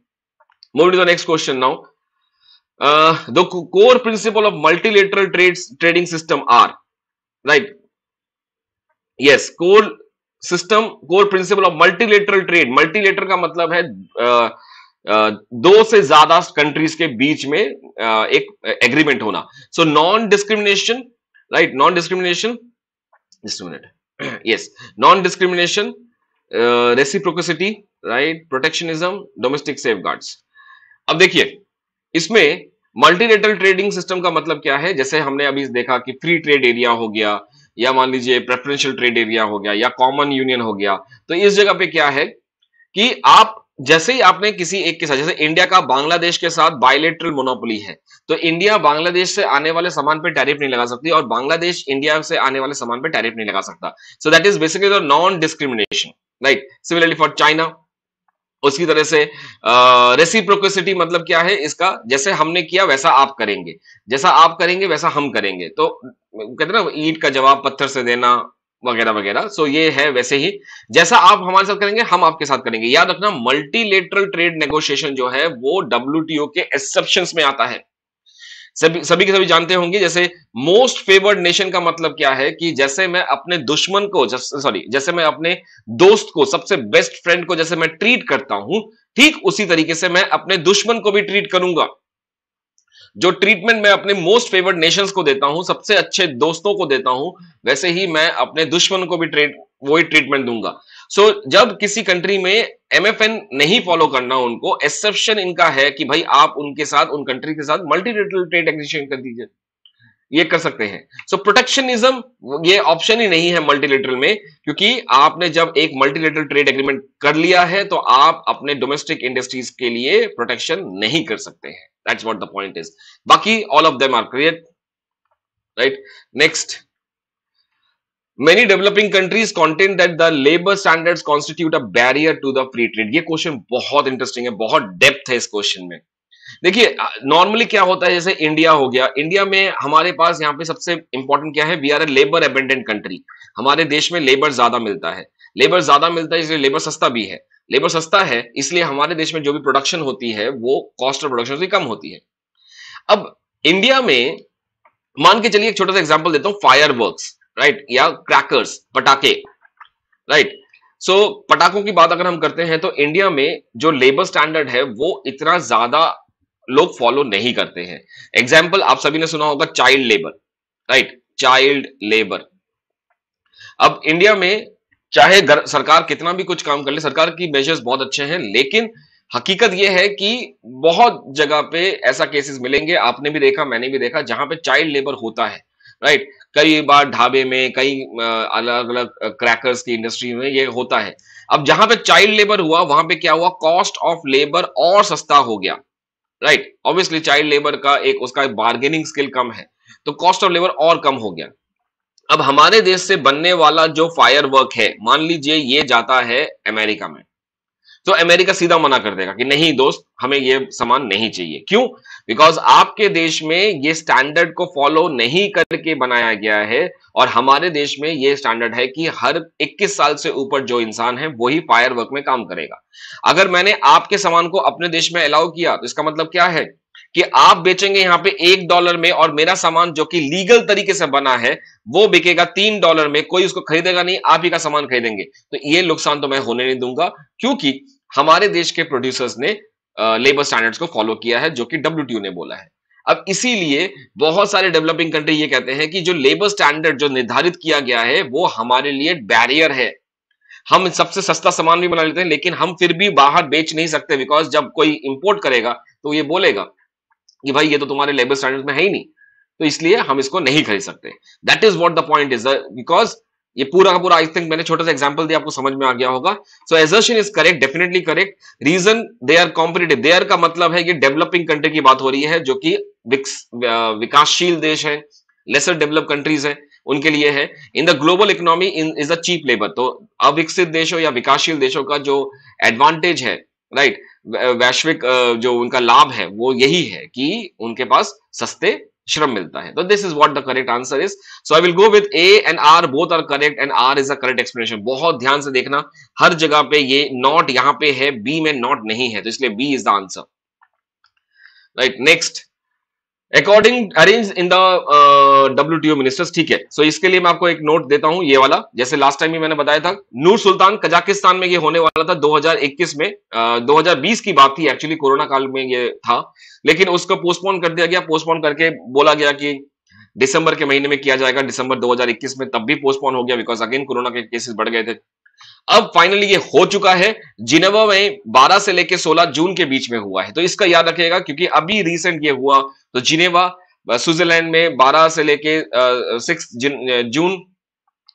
Move to the next question now. The core principle of multilateral trading system are, right, yes, core principle of multilateral trade. Multilateral का मतलब है दो से ज्यादा कंट्रीज के बीच में एक एग्रीमेंट होना। So non discrimination, right, non discrimination, yes, non discrimination, reciprocity, right, protectionism, domestic safeguards. अब देखिए इसमें मल्टीलेटरल ट्रेडिंग सिस्टम का मतलब क्या है? जैसे हमने अभी देखा कि फ्री ट्रेड एरिया हो गया, या मान लीजिए प्रेफरेंशियल ट्रेड एरिया हो गया, या कॉमन यूनियन हो गया। तो इस जगह पे क्या है कि आप जैसे ही आपने किसी एक के साथ, जैसे इंडिया का बांग्लादेश के साथ बायलेटरल मोनोपोली है, तो इंडिया बांग्लादेश से आने वाले सामान पे टैरिफ नहीं लगा सकती, और बांग्लादेश इंडिया से आने वाले सामान पे टैरिफ नहीं लगा सकता। So that is basically the non discrimination, right. Similarly for China, उसकी तरह से रेसिप्रोसिटी मतलब क्या है इसका? जैसे हमने किया वैसा आप करेंगे, जैसा आप करेंगे वैसा हम करेंगे। तो कहते हैं ना, ईंट का जवाब पत्थर से देना वगैरह वगैरह। सो ये है वैसे ही, जैसा आप हमारे साथ करेंगे हम आपके साथ करेंगे। याद रखना, मल्टीलेटरल ट्रेड नेगोशिएशन जो है वो डब्ल्यूटीओ के एक्सेप्शंस में आता है। सभी के सभी जानते होंगे, जैसे मोस्ट फेवर्ड नेशन का मतलब क्या है कि जैसे मैं अपने दुश्मन को, जैसे मैं अपने दोस्त को, सबसे बेस्ट फ्रेंड को जैसे मैं ट्रीट करता हूं, ठीक उसी तरीके से मैं अपने दुश्मन को भी ट्रीट करूंगा। जो ट्रीटमेंट मैं अपने मोस्ट फेवर्ड नेशंस को देता हूं, सबसे अच्छे दोस्तों को देता हूं, वैसे ही मैं अपने दुश्मन को भी वही ट्रीटमेंट दूंगा। सो जब किसी कंट्री में एमएफएन नहीं फॉलो करना, उनको एक्सेप्शन इनका है कि भाई आप उनके साथ, उन कंट्री के साथ मल्टीलेटरल ट्रेड एग्रीमेंट कर दीजिए, ये कर सकते हैं। सो प्रोटेक्शनिज्म ये ऑप्शन ही नहीं है मल्टीलेटरल में, क्योंकि आपने जब एक मल्टीलेटरल ट्रेड एग्रीमेंट कर लिया है तो आप अपने डोमेस्टिक इंडस्ट्रीज के लिए प्रोटेक्शन नहीं कर सकते हैं। That's what the point is. बाकी all of them are clear, right. Next, many developing countries contend that the labor standards constitute a barrier to the free trade। ये क्वेश्चन बहुत interesting है, बहुत डेप्थ है इस क्वेश्चन में। देखिए normally क्या होता है, जैसे इंडिया हो गया, इंडिया में हमारे पास यहाँ पे सबसे इंपॉर्टेंट क्या है, we are a labour abundant country. हमारे देश में लेबर ज्यादा मिलता है, लेबर ज्यादा मिलता है इसलिए लेबर सस्ता भी है। लेबर सस्ता है इसलिए हमारे देश में जो भी प्रोडक्शन होती है वो कॉस्ट ऑफ प्रोडक्शन से कम होती है। अब इंडिया में मान के चलिए एक छोटा सा एग्जांपल देता हूं, फायर वर्क्स, राइट, या क्रैकर्स, पटाखे, राइट। सो पटाखों की बात अगर हम करते हैं तो इंडिया में जो लेबर स्टैंडर्ड है वो इतना ज्यादा लोग फॉलो नहीं करते हैं। एग्जाम्पल आप सभी ने सुना होगा child labour, right, child labour. अब इंडिया में चाहे सरकार कितना भी कुछ काम कर ले, सरकार की मेजर्स बहुत अच्छे हैं, लेकिन हकीकत यह है कि बहुत जगह पे ऐसा केसेस मिलेंगे, आपने भी देखा मैंने भी देखा, जहां पे चाइल्ड लेबर होता है, राइट। कई बार ढाबे में, कई अलग अलग क्रैकर्स की इंडस्ट्री में ये होता है। अब जहां पे चाइल्ड लेबर हुआ वहां पे क्या हुआ, कॉस्ट ऑफ लेबर और सस्ता हो गया, राइट। ऑब्वियसली चाइल्ड लेबर का उसका बार्गेनिंग स्किल कम है, तो कॉस्ट ऑफ लेबर और कम हो गया। अब हमारे देश से बनने वाला जो फायर वर्क है, मान लीजिए ये जाता है अमेरिका में, तो अमेरिका सीधा मना कर देगा कि नहीं दोस्त, हमें ये सामान नहीं चाहिए। क्यों? बिकॉज आपके देश में ये स्टैंडर्ड को फॉलो नहीं करके बनाया गया है, और हमारे देश में ये स्टैंडर्ड है कि हर 21 साल से ऊपर जो इंसान है वही फायर वर्क में काम करेगा। अगर मैंने आपके सामान को अपने देश में अलाउ किया तो इसका मतलब क्या है कि आप बेचेंगे यहां पे $1 में, और मेरा सामान जो कि लीगल तरीके से बना है वो बिकेगा $3 में, कोई उसको खरीदेगा नहीं, आप ही का सामान खरीदेंगे। तो ये नुकसान तो मैं होने नहीं दूंगा, क्योंकि हमारे देश के प्रोड्यूसर्स ने लेबर स्टैंडर्ड्स को फॉलो किया है, जो कि डब्ल्यूटीओ ने बोला है। अब इसीलिए बहुत सारे डेवलपिंग कंट्री ये कहते हैं कि जो लेबर स्टैंडर्ड जो निर्धारित किया गया है वो हमारे लिए बैरियर है। हम सबसे सस्ता सामान भी बना लेते हैं, लेकिन हम फिर भी बाहर बेच नहीं सकते, बिकॉज जब कोई इंपोर्ट करेगा तो ये बोलेगा कि भाई ये तो तुम्हारे लेबर स्टैंडर्ड में है ही नहीं, तो इसलिए हम इसको नहीं खरीद सकते। That is what the point is, because ये पूरा का पूरा, आई थिंक मैंने छोटा सा एग्जांपल दिया, आपको समझ में आ गया होगा। So assertion is correct, definitely correct. Reason they are competitive, there का मतलब है ये डेवलपिंग कंट्री की बात हो रही है, जो कि विकासशील देश है, लेसर डेवलप कंट्रीज है, उनके लिए है। In the global economy in is a cheap labour, तो अविकसित देशों या विकासशील देशों का जो एडवांटेज है, राइट, वैश्विक जो उनका लाभ है वो यही है कि उनके पास सस्ते श्रम मिलता है। तो this is what the correct answer is. So I will go with A and R, both are correct and R is a correct explanation. बहुत ध्यान से देखना, हर जगह पे ये नॉट यहां पे है, बी में नॉट नहीं है, तो इसलिए B is the answer, right. Next, according arrange in the WTO ministers, ठीक है। सो इसके लिए मैं आपको एक नोट देता हूं, ये वाला, जैसे लास्ट टाइम भी मैंने बताया था, नूर सुल्तान कजाकिस्तान में ये होने वाला था 2021 में, 2020 की बात थी एक्चुअली, कोरोना काल में ये था, लेकिन उसको पोस्टपोन कर दिया गया। पोस्टपोन करके बोला गया कि दिसंबर के महीने में किया जाएगा, दिसंबर 2021 में, तब भी पोस्टपोन हो गया बिकॉज अगेन कोरोना के केसेस बढ़ गए थे। अब फाइनली ये हो चुका है, जिनेवा में 12 से लेकर 16 जून के बीच में हुआ है, तो इसका याद रखिएगा क्योंकि अभी रिसेंट ये हुआ। तो जिनेवा स्विट्जरलैंड में 12 से लेके 6 जून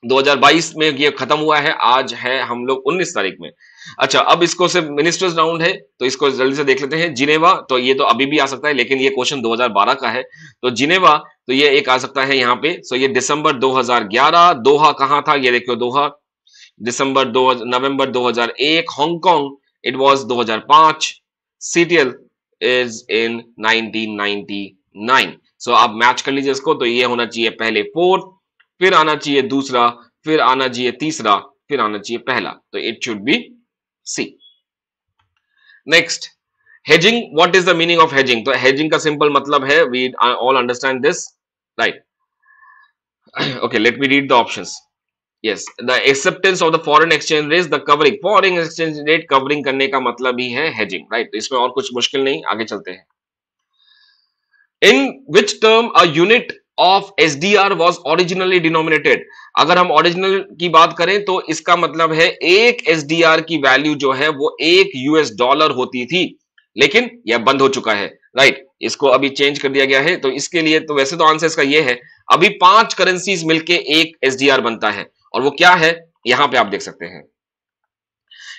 2022 में ये खत्म हुआ है। आज है हम लोग 19 तारीख में। अच्छा, अब इसको से मिनिस्टर्स राउंड है, तो इसको जल्दी से देख लेते हैं। जिनेवा, तो ये तो अभी भी आ सकता है, लेकिन ये क्वेश्चन 2012 का है, तो जिनेवा, तो ये एक आ सकता है यहाँ पे। सो ये दिसंबर 2011। दोहा कहां था, ये देखो, Doha November 2001। Hong Kong, it was 2005। Seattle is in 1999। सो आप मैच कर लीजिए इसको, तो ये होना चाहिए पहले 4, फिर आना चाहिए दूसरा, फिर आना चाहिए तीसरा, फिर आना चाहिए पहला, तो it should be C. Next, hedging, what is the meaning of hedging? तो हेजिंग का सिंपल मतलब है, we all understand this, right. Okay, let me read the options. Yes, the acceptance of the foreign exchange rate, the covering, foreign exchange rate covering करने का मतलब ही है hedging, right. तो इसमें और कुछ मुश्किल नहीं, आगे चलते हैं। In which term a unit of SDR was originally denominated? अगर हम ओरिजिनल की बात करें तो इसका मतलब है एक SDR की वैल्यू जो है वो $1 होती थी, लेकिन यह बंद हो चुका है, राइट। इसको अभी चेंज कर दिया गया है, तो इसके लिए तो वैसे तो आंसर इसका ये है, अभी 5 करेंसीज मिलके एक SDR बनता है, और वो क्या है, यहां पे आप देख सकते हैं।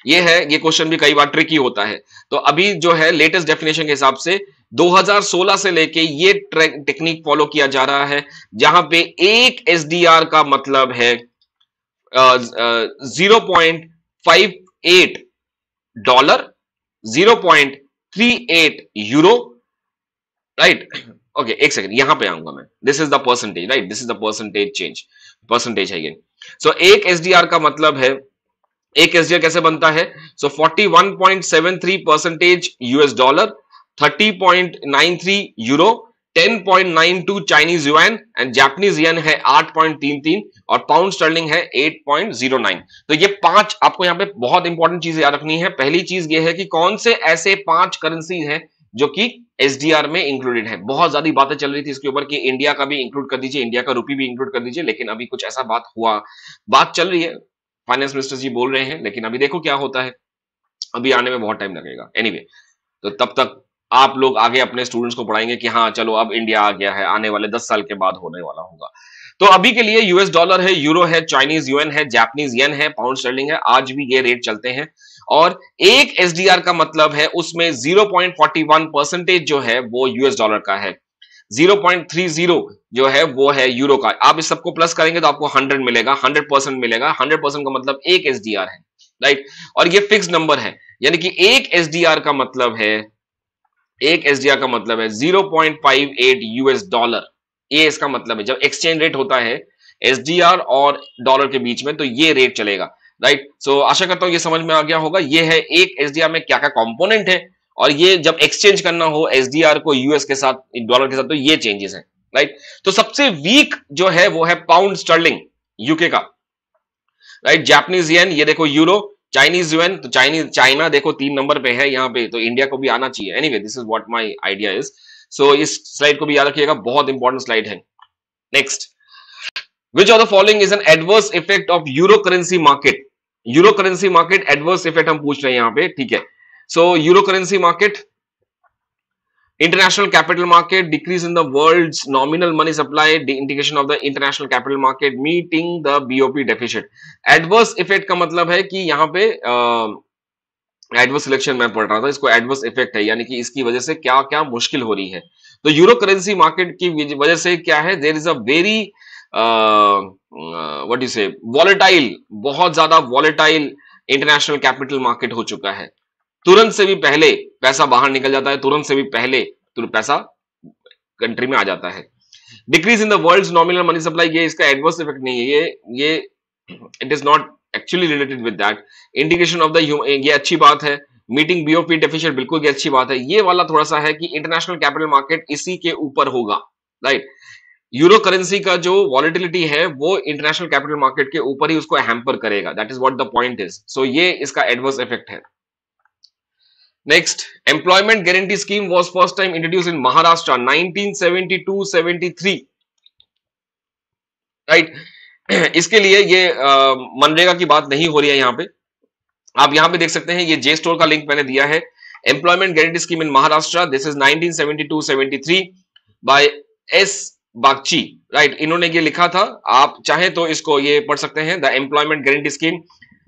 ये है, ये क्वेश्चन भी कई बार ट्रिकी होता है। तो अभी जो है लेटेस्ट डेफिनेशन के हिसाब से 2016 से लेके ये टेक्निक फॉलो किया जा रहा है, जहां पे एक एसडीआर का मतलब है 0.58 $, 0.38 यूरो, राइट। ओके, एक सेकंड, यहां पे आऊंगा मैं। This is the percentage, right, this is the percentage change, percentage है ये। सो एक एसडीआर का मतलब है, एक एसडीआर कैसे बनता है, सो 41.73% $, 30.93 euro, 10.92 Chinese yuan, and Japanese yen है 8.33, और पाउंड स्टर्लिंग है 8.09। तो ये 5 आपको यहां पे बहुत इंपॉर्टेंट चीज याद रखनी है। पहली चीज ये है कि कौन से ऐसे 5 करेंसी हैं जो कि एसडीआर में इंक्लूडेड है। बहुत ज्यादा बातें चल रही थी इसके ऊपर कि इंडिया का भी इंक्लूड कर दीजिए, इंडिया का रुपी भी इंक्लूड कर दीजिए, लेकिन अभी कुछ ऐसा बात चल रही है, फाइनेंस मिनिस्टर जी बोल रहे हैं, लेकिन अभी देखो क्या होता है, अभी आने में बहुत टाइम लगेगा। एनीवे, तो तब तक आप लोग आगे अपने स्टूडेंट्स को पढ़ाएंगे कि हाँ चलो अब इंडिया आ गया है, आने वाले 10 साल के बाद होने वाला होगा। तो अभी के लिए यूएस डॉलर है, यूरो है, चाइनीज युआन है, जापानीज येन है, पाउंड स्टर्लिंग है, आज भी ये रेट चलते हैं। और एक एसडीआर का मतलब है उसमें 0.41% जो है वो यूएस डॉलर का है, 0.30 जो है वो है यूरो का। आप इस सबको प्लस करेंगे तो आपको 100 मिलेगा, 100% मिलेगा। 100% का मतलब एक एसडीआर है, राइट। और ये फिक्स नंबर है, यानी कि एक एसडीआर का मतलब है, एक एसडीआर का मतलब है 0.58 यूएस डॉलर। ये इसका मतलब है, जब एक्सचेंज रेट होता है एसडीआर और डॉलर के बीच में, तो ये रेट चलेगा, राइट। सो आशा करता हूं ये समझ में आ गया होगा, ये है एक एसडीआर में क्या क्या कंपोनेंट है, और ये जब एक्सचेंज करना हो एसडीआर को यूएस के साथ, डॉलर के साथ, तो ये चेंजेस हैं, राइट। तो सबसे वीक जो है वो है पाउंड स्टर्लिंग यूके का, राइट। जापानीज येन, ये देखो यूरो, चाइनीज युआन, तो चाइना देखो 3 नंबर पे है यहाँ पे, तो इंडिया को भी आना चाहिए। Anyway, this is what my idea is. So इस स्लाइड को भी याद रखिएगा, बहुत इंपॉर्टेंट स्लाइड है। Next, which of the following is an adverse effect of euro currency market? Euro currency market adverse effect हम पूछ रहे हैं यहां पे, ठीक है। So euro currency market, international capital market, decrease in the world's nominal money supply, the indication of the international capital market meeting the BOP deficit. adverse effect का मतलब है कि यहाँ पे एडवर्स सिलेक्शन मैं पढ़ रहा था, इसको एडवर्स इफेक्ट है, यानी कि इसकी वजह से क्या क्या मुश्किल हो रही है। तो यूरो करेंसी मार्केट की वजह से क्या है, there is a very what you say volatile, बहुत ज्यादा वॉलेटाइल इंटरनेशनल कैपिटल मार्केट हो चुका है। तुरंत से भी पहले पैसा बाहर निकल जाता है, तुरंत से भी पहले तुरंत पैसा कंट्री में आ जाता है। Decrease in the world's nominal money supply, ये इसका एडवर्स इफेक्ट नहीं है, ये it is not actually related with that. Indication of the, ये अच्छी बात है। मीटिंग बीओपी डेफिशिएंट, बिल्कुल ये अच्छी बात है। ये वाला थोड़ा सा है कि इंटरनेशनल कैपिटल मार्केट इसी के ऊपर होगा, राइट। यूरो करेंसी का जो वॉलेटिलिटी है वो इंटरनेशनल कैपिटल मार्केट के ऊपर ही उसको हैम्पर करेगा, that is what the point is. So ये इसका एडवर्स इफेक्ट है। Next, employment guarantee scheme was first time introduced in Maharashtra 1972-73, right? इसके लिए ये मनरेगा की बात नहीं हो रही है यहाँ पे। आप यहाँ पे देख सकते हैं, ये जे स्टोर का लिंक मैंने दिया है। Employment guarantee scheme in Maharashtra, this is 1972-73 by S Bagchi, right. इन्होंने ये लिखा था, आप चाहे तो इसको ये पढ़ सकते हैं, द एम्प्लॉयमेंट गारंटी स्कीम।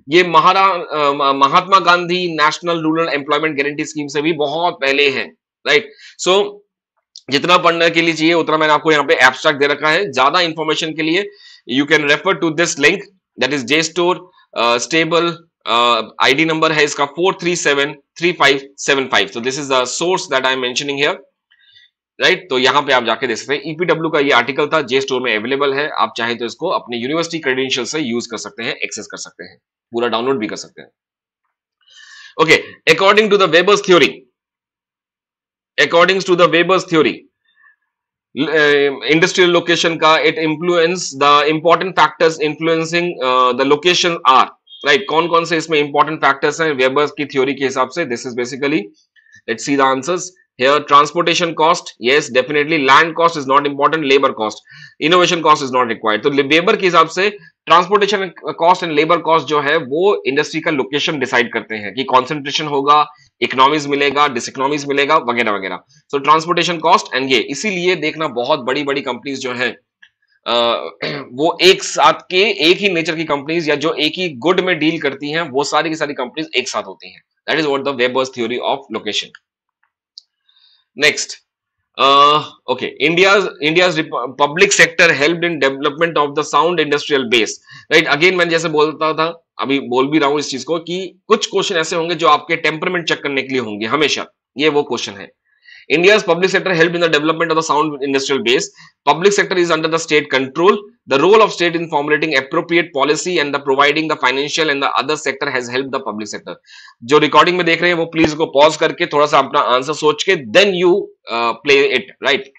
ये Mahatma Gandhi national rural employment guarantee scheme से भी बहुत पहले है, राइट। सो जितना पढ़ने के लिए चाहिए उतना मैंने आपको यहाँ पे एब्स्ट्रैक्ट दे रखा है। ज्यादा इंफॉर्मेशन के लिए you can refer to this link, that is JSTOR stable. ID number है इसका 4373575। so this is the source that I am mentioning here, right. तो यहां पे आप जाके देख सकते हैं, ईपीडब्ल्यू का ये आर्टिकल था, जे स्टोर में अवेलेबल है। आप चाहे तो इसको अपने यूनिवर्सिटी क्रेडेंशियल से यूज कर सकते हैं, एक्सेस कर सकते हैं, पूरा डाउनलोड भी कर सकते हैं। Okay, according to the Weber's theory, according to the Weber's theory, industrial location का it influence the important factors influencing the location are, right. कौन कौन से इसमें इंपॉर्टेंट फैक्टर्स हैं वेबर्स की थ्योरी के हिसाब से? This is basically, let's see the answers here. Transportation cost, yes definitely. Land cost is not important. Labor cost, innovation cost is not required. तो वेबर के हिसाब से transportation cost and labour cost जो है वो इंडस्ट्री का location decide करते हैं कि कॉन्सेंट्रेशन होगा, इकोनॉमीज मिलेगा, डिसइकोनॉमीज मिलेगा, वगैरह वगैरह। सो ट्रांसपोर्टेशन कॉस्ट एंड ये इसीलिए देखना, बहुत बड़ी बड़ी कंपनीज जो है वो एक साथ के, एक ही नेचर की कंपनीज या जो एक ही गुड में डील करती हैं, वो सारी की सारी कंपनीज एक साथ होती हैं। That is what the Weber's theory of location. Next, okay, India's public sector helped in development of the sound industrial base, right? Again मैं जैसे बोलता था, अभी बोल भी रहा हूं इस चीज को, कि कुछ क्वेश्चन ऐसे होंगे जो आपके टेम्परमेंट चेक करने के लिए होंगे हमेशा। ये वो क्वेश्चन है। India's public sector helped in the development of the sound industrial base. Public sector is under the state control. The role of state in formulating appropriate policy and the providing the financial and the other sector has helped the public sector. जो recording में देख रहे हैं वो please को pause करके थोड़ा सा अपना आंसर सोच के then you play it, right.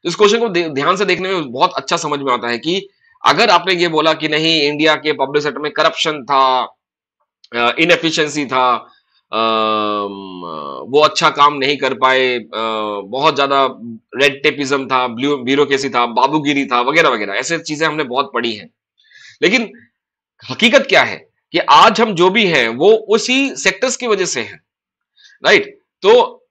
इस क्वेश्चन को ध्यान से देखने में बहुत अच्छा समझ में आता है कि अगर आपने ये बोला कि नहीं इंडिया के पब्लिक सेक्टर में करप्शन था, इनएफिशिएंसी था, वो अच्छा काम नहीं कर पाए, बहुत ज्यादा रेड टेपिज्म था, ब्यूरोक्रेसी था, बाबूगिरी था, वगैरह वगैरह, ऐसे चीजें हमने बहुत पढ़ी हैं। लेकिन हकीकत क्या है कि आज हम जो भी हैं वो उसी सेक्टर्स की वजह से हैं, राइट। तो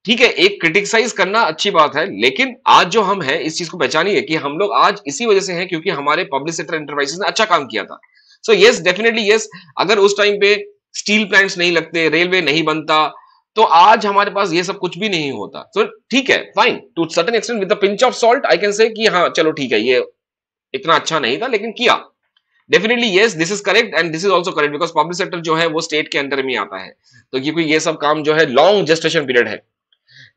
ठीक है, एक क्रिटिसाइज करना अच्छी बात है, लेकिन आज जो हम हैं इस चीज को पहचानिए कि हम लोग आज इसी वजह से हैं क्योंकि हमारे पब्लिक सेक्टर एंटरप्राइजेस ने अच्छा काम किया था। सो यस डेफिनेटली यस, अगर उस टाइम पे स्टील प्लांट्स नहीं लगते, रेलवे नहीं बनता, तो आज हमारे पास ये सब कुछ भी नहीं होता। तो ठीक है, fine, to certain extent with the pinch of salt I can say कि हाँ चलो ठीक है, ये इतना अच्छा नहीं था लेकिन किया। Definitely yes, this is correct and this is also correct because public sector जो है वो स्टेट के अंडर में आता है। तो क्योंकि ये सब काम जो है लॉन्ग जेस्टेशन पीरियड है,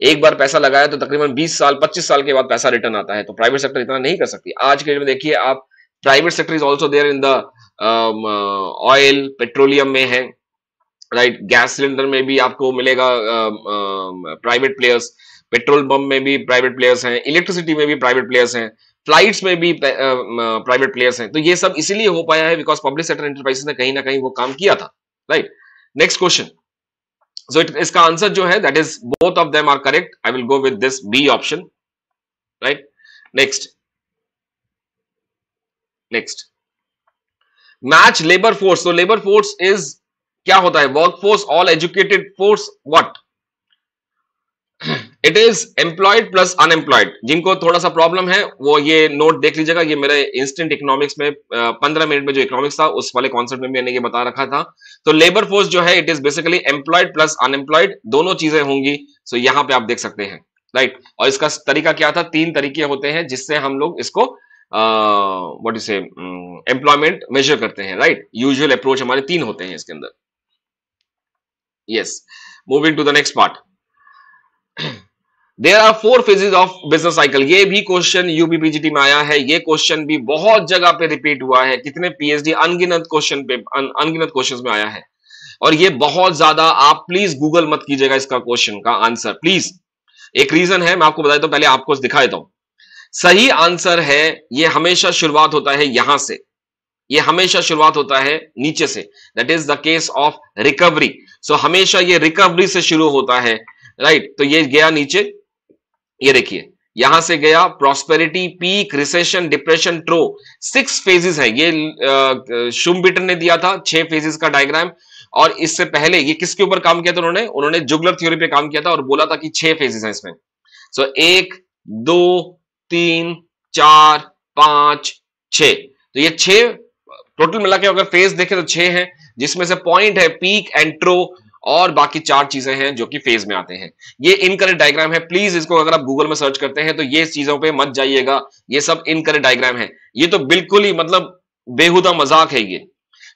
एक बार पैसा लगाया तो तकरीबन 20 साल 25 साल के बाद पैसा रिटर्न आता है। तो प्राइवेट सेक्टर इतना नहीं कर सकती। आज के डेट में देखिए आप, private sector is also there in the oil petroleum में है, राइट। गैस सिलेंडर में भी आपको मिलेगा प्राइवेट प्लेयर्स, पेट्रोल पंप में भी प्राइवेट प्लेयर्स हैं, इलेक्ट्रिसिटी में भी प्राइवेट प्लेयर्स हैं, फ्लाइट्स में भी प्राइवेट प्लेयर्स हैं। तो ये सब इसीलिए हो पाया है बिकॉज पब्लिक सेक्टर एंटरप्राइजेस ने कहीं ना कहीं वो काम किया था, राइट। नेक्स्ट क्वेश्चन, so इसका आंसर जो है that is both of them are correct. I will go with this B option, right. Next match labour force, तो लेबर फोर्स इज क्या होता है, work force, all educated force, what it is employed plus unemployed. जिनको थोड़ा सा problem है वो ये नोट देख लीजिएगा, ये मेरे इंस्टेंट इकोनॉमिक्स में 15 मिनट में जो इकोनॉमिक्स था उस वाले कॉन्सेप्ट में मैंने ये बता रखा था। तो लेबर फोर्स जो है it is basically employed plus unemployed, दोनों चीजें होंगी। सो यहां पे आप देख सकते हैं, राइट। और इसका तरीका क्या था, 3 तरीके होते हैं जिससे हम लोग इसको व्हाट इज एम्प्लॉयमेंट मेजर करते हैं, राइट। यूजुअल अप्रोच हमारे 3 होते हैं इसके अंदर। Yes, moving to the next part. There are 4 phases of business cycle. ये भी क्वेश्चन यूपीपीजीटी में आया है, ये क्वेश्चन भी बहुत जगह पे रिपीट हुआ है, कितने पीएचडी अनगिनत क्वेश्चंस में आया है। और ये बहुत ज्यादा, आप प्लीज गूगल मत कीजिएगा इसका क्वेश्चन का आंसर प्लीज। एक रीजन है, मैं आपको बता देता हूं, पहले आपको दिखा देता हूं। सही आंसर है, ये हमेशा शुरुआत होता है यहां से, ये हमेशा शुरुआत होता है नीचे से, that is the case of recovery. So हमेशा ये रिकवरी से शुरू होता है, राइट। तो ये गया नीचे, ये देखिए यहां से गया prosperity, peak, recession, depression, trough, 6 phases है। ये शुम्बिटर ने दिया था 6 फेजेस का डायग्राम। और इससे पहले ये किसके ऊपर काम किया था उन्होंने जुगलर थ्योरी पे काम किया था और बोला था कि 6 फेजेस हैं इसमें। सो 1 2 3 4 5 6, तो ये 6 टोटल मिला के अगर फेज देखें तो 6 है, जिसमें से पॉइंट है पीक एंड ट्रो, और बाकी 4 चीजें हैं जो कि फेज में आते हैं। ये इनकरेक्ट डायग्राम है, प्लीज इसको अगर आप गूगल में सर्च करते हैं तो ये चीजों पे मत जाइएगा, ये सब इनकरेक्ट डायग्राम है। ये तो बिल्कुल ही मतलब बेहुदा मजाक है ये,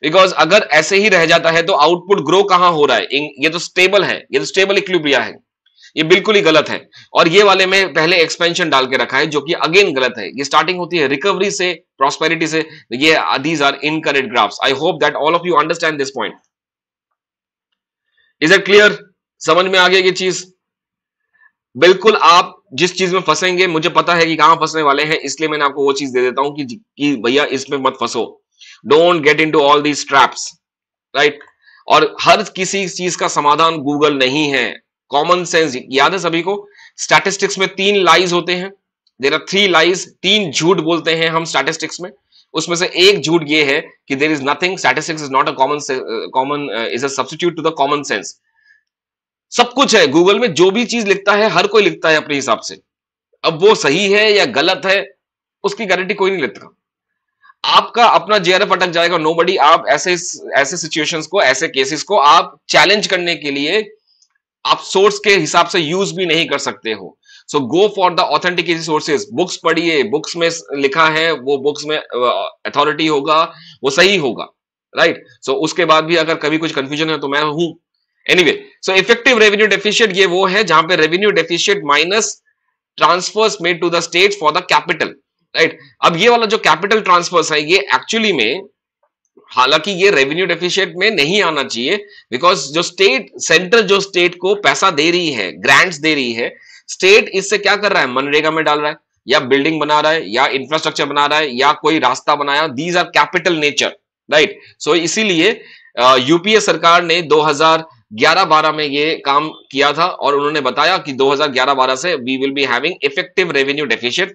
बिकॉज अगर ऐसे ही रह जाता है तो आउटपुट ग्रो कहां हो रहा है, ये तो स्टेबल है, ये तो स्टेबल इक्विलिब्रिया है, ये बिल्कुल ही गलत है। और ये वाले में पहले एक्सपेंशन डाल के रखा है जो कि अगेन गलत है। ये स्टार्टिंग होती है रिकवरी से, प्रॉस्पेरिटी से, ये these are incorrect graphs. I hope that all of you understand this point. Is it clear? समझ में आ गया ये चीज? बिल्कुल, आप जिस चीज में फंसेंगे मुझे पता है कि कहां फंसने वाले हैं, इसलिए मैंने आपको वो चीज दे देता हूं कि भैया इसमें मत फंसो, don't get into all these traps, right. और हर किसी चीज का समाधान गूगल नहीं है, कॉमन सेंस याद है सभी को। स्टैटिस्टिक्स में 3 लाइज होते हैं, देयर आर 3 लाइज, 3 झूठ बोलते हैं हम स्टैटिस्टिक्स में। उसमें से एक झूठ ये है कि there is nothing, statistics is not a common is a substitute to the common sense. सब कुछ है गूगल में, जो भी चीज लिखता है हर कोई लिखता है अपने हिसाब से। अब वो सही है या गलत है उसकी गारंटी कोई नहीं लेता। आपका अपना जेआरएफ अटक जाएगा, नोबडी। आप ऐसे सिचुएशंस को, ऐसे केसेस को आप चैलेंज करने के लिए आप सोर्स के हिसाब से यूज भी नहीं कर सकते हो। So go for the authentic sources, books पढ़िए, बुक्स में लिखा है वो बुक्स में अथॉरिटी होगा, वो सही होगा, राइट। सो उसके बाद भी अगर कभी कुछ कंफ्यूजन है तो मैं हूं। Anyway, so effective revenue deficient ये वो है जहां पे revenue deficient minus transfers made to the state for the capital, right. अब ये वाला जो कैपिटल ट्रांसफर्स है ये एक्चुअली में, हालांकि ये रेवेन्यू डेफिशिएंट में नहीं आना चाहिए, बिकॉज जो सेंटर जो स्टेट को पैसा दे रही है, ग्रांट्स दे रही है, स्टेट इससे क्या कर रहा है, मनरेगा में डाल रहा है, या बिल्डिंग बना रहा है, या इंफ्रास्ट्रक्चर बना रहा है, या कोई रास्ता बनाया, these are capital nature, right. So इसीलिए यूपीए सरकार ने 2011-12 में ये काम किया था और उन्होंने बताया कि 2011-12 से we will be having effective revenue deficient.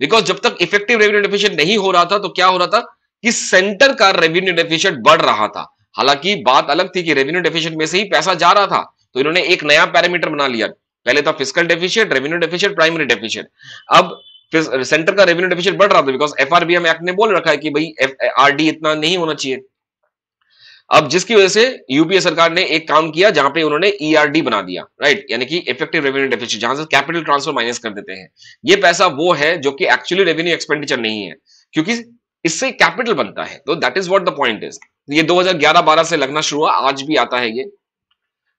Because जब तक इफेक्टिव रेवेन्यू डेफिशिएंट नहीं हो रहा था तो क्या हो रहा था कि सेंटर का रेवेन्यू डेफिशिएंट बढ़ रहा था। हालांकि बात अलग थी कि रेवेन्यू डेफिशिएंट में से ही पैसा जा रहा था, तो इन्होंने एक नया पैरामीटर बना लिया। पहले था fiscal deficient, revenue deficient, primary deficient. अब सेंटर का रेवेन्यू डेफिशिएंट बढ़ रहा था बिकॉज एफआरबीएम एक्ट ने बोल रखा है कि भाई आरडी इतना नहीं होना चाहिए। अब जिसकी वजह से यूपीए सरकार ने एक काम किया जहां पे उन्होंने ईआरडी बना दिया, राइट, यानी कि इफेक्टिव रेवेन्यू डेफिसिट, जहां से कैपिटल ट्रांसफर माइनस कर देते हैं। ये पैसा वो है जो कि एक्चुअली रेवेन्यू एक्सपेंडिचर नहीं है, क्योंकि इससे कैपिटल बनता है। तो that is what the point is. ये 2011-12 से लगना शुरू हुआ, आज भी आता है ये,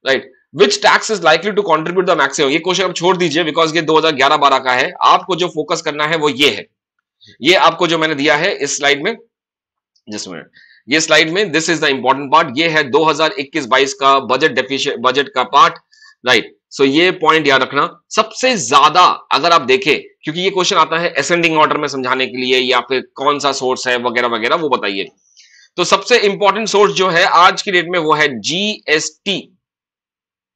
right. Which tax is likely to contribute the maximum, ये क्वेश्चन आप छोड़ दीजिए बिकॉज ये 2011-12 का है। आपको जो फोकस करना है वो ये है, ये आपको जो मैंने दिया है इस स्लाइड में, जिस मिनट ये स्लाइड में, this is the important part. ये है 2021-22 का बजट का पार्ट, राइट। सो ये पॉइंट याद रखना सबसे ज्यादा, अगर आप देखें, क्योंकि ये क्वेश्चन आता है असेंडिंग ऑर्डर में समझाने के लिए, या फिर कौन सा सोर्स है वगैरह वगैरह, वो बताइए। तो सबसे इंपॉर्टेंट सोर्स जो है आज की डेट में वो है जीएसटी,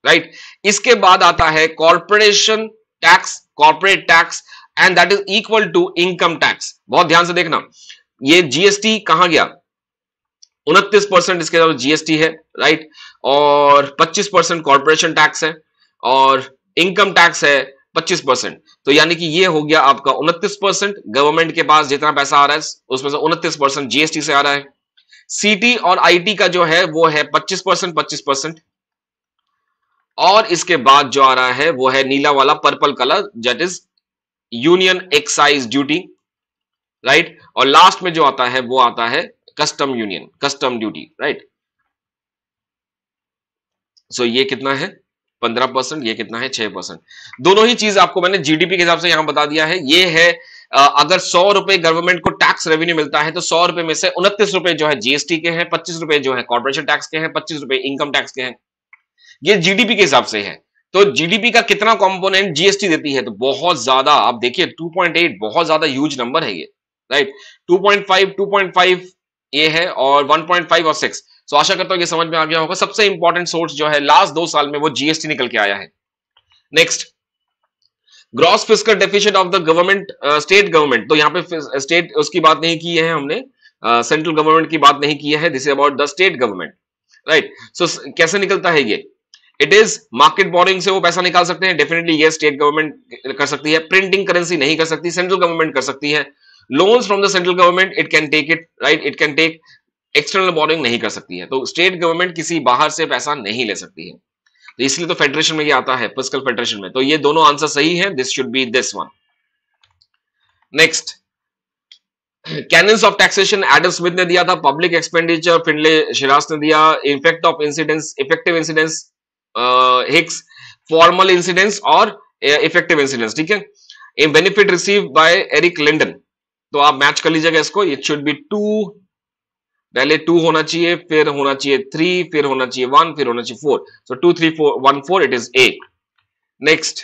राइट। इसके बाद आता है corporation tax, corporate tax, and that is equal to income tax. बहुत ध्यान से देखना, ये जीएसटी कहां गया, 29% इसके अलावा जीएसटी है, राइट, और 25% कॉर्पोरेशन टैक्स है, और इनकम टैक्स है 25%। तो यानी कि ये हो गया आपका 29%। गवर्नमेंट के पास जितना पैसा आ रहा है उसमें से 29% जीएसटी से आ रहा है। सीटी और आईटी का जो है वो है 25%, 25%। और इसके बाद जो आ रहा है वो है नीला वाला purple colour, that is union excise duty, right. और लास्ट में जो आता है वो आता है custom union, custom duty, right. So ये कितना है 15%, ये कितना है 6%। दोनों ही चीज आपको मैंने जीडीपी के हिसाब से यहां बता दिया है। ये है अगर 100 रुपए गवर्नमेंट को टैक्स रेवेन्यू मिलता है तो 100 रुपए में से 29 रुपए जो है जीएसटी के हैं, 25 रुपए जो है कॉर्पोरेशन टैक्स के हैं, 25 रुपए इनकम टैक्स के हैं। ये जीडीपी के हिसाब से है। तो जीडीपी का कितना कंपोनेंट जीएसटी देती है? तो बहुत ज्यादा, आप देखिए 2.8 बहुत ज्यादा ह्यूज नंबर है ये, राइट। 2.5 2.5 ये है, और 1.5 और 6। तो आशा करता हूं ये समझ में आ गया होगा। सबसे इंपॉर्टेंट सोर्स जो है लास्ट 2 साल में वो जीएसटी निकल के आया है। Next, gross fiscal deficit of the government, state government. तो यहां पे स्टेट उसकी बात नहीं की है हमने, सेंट्रल गवर्नमेंट की बात नहीं की है। This is about the state government, right. So कैसे निकलता है ये? इट इज मार्केट बोरिंग से वो पैसा निकाल सकते हैं, डेफिनेटली ये स्टेट गवर्नमेंट कर सकती है। प्रिंटिंग करेंसी नहीं कर सकती, सेंट्रल गवर्नमेंट कर सकती है। Loans from the central government it can take it, right, it can take. External borrowing नहीं कर सकती है। तो स्टेट गवर्नमेंट किसी बाहर से पैसा नहीं ले सकती है। तो इसलिए तो फेडरेशन में ये आता है, फिस्कल फेडरेशन में। तो ये दोनों आंसर सही है, this should be this one. Next, canons of taxation Adam Smith ने दिया था, पब्लिक एक्सपेंडिचर फिनले शिरास ने दिया, effect of incidence, effective incidence Hicks, formal incidence और इफेक्टिव इंसिडेंस, ठीक है। A benefit receive by Erik Lindahl. तो आप मैच कर लीजिएगा इसको। इट शुड बी 2, पहले 2 होना चाहिए, फिर होना चाहिए 3, फिर होना चाहिए 1, फिर होना चाहिए 4। सो 2 3 4 1 4, इट इज ए। नेक्स्ट,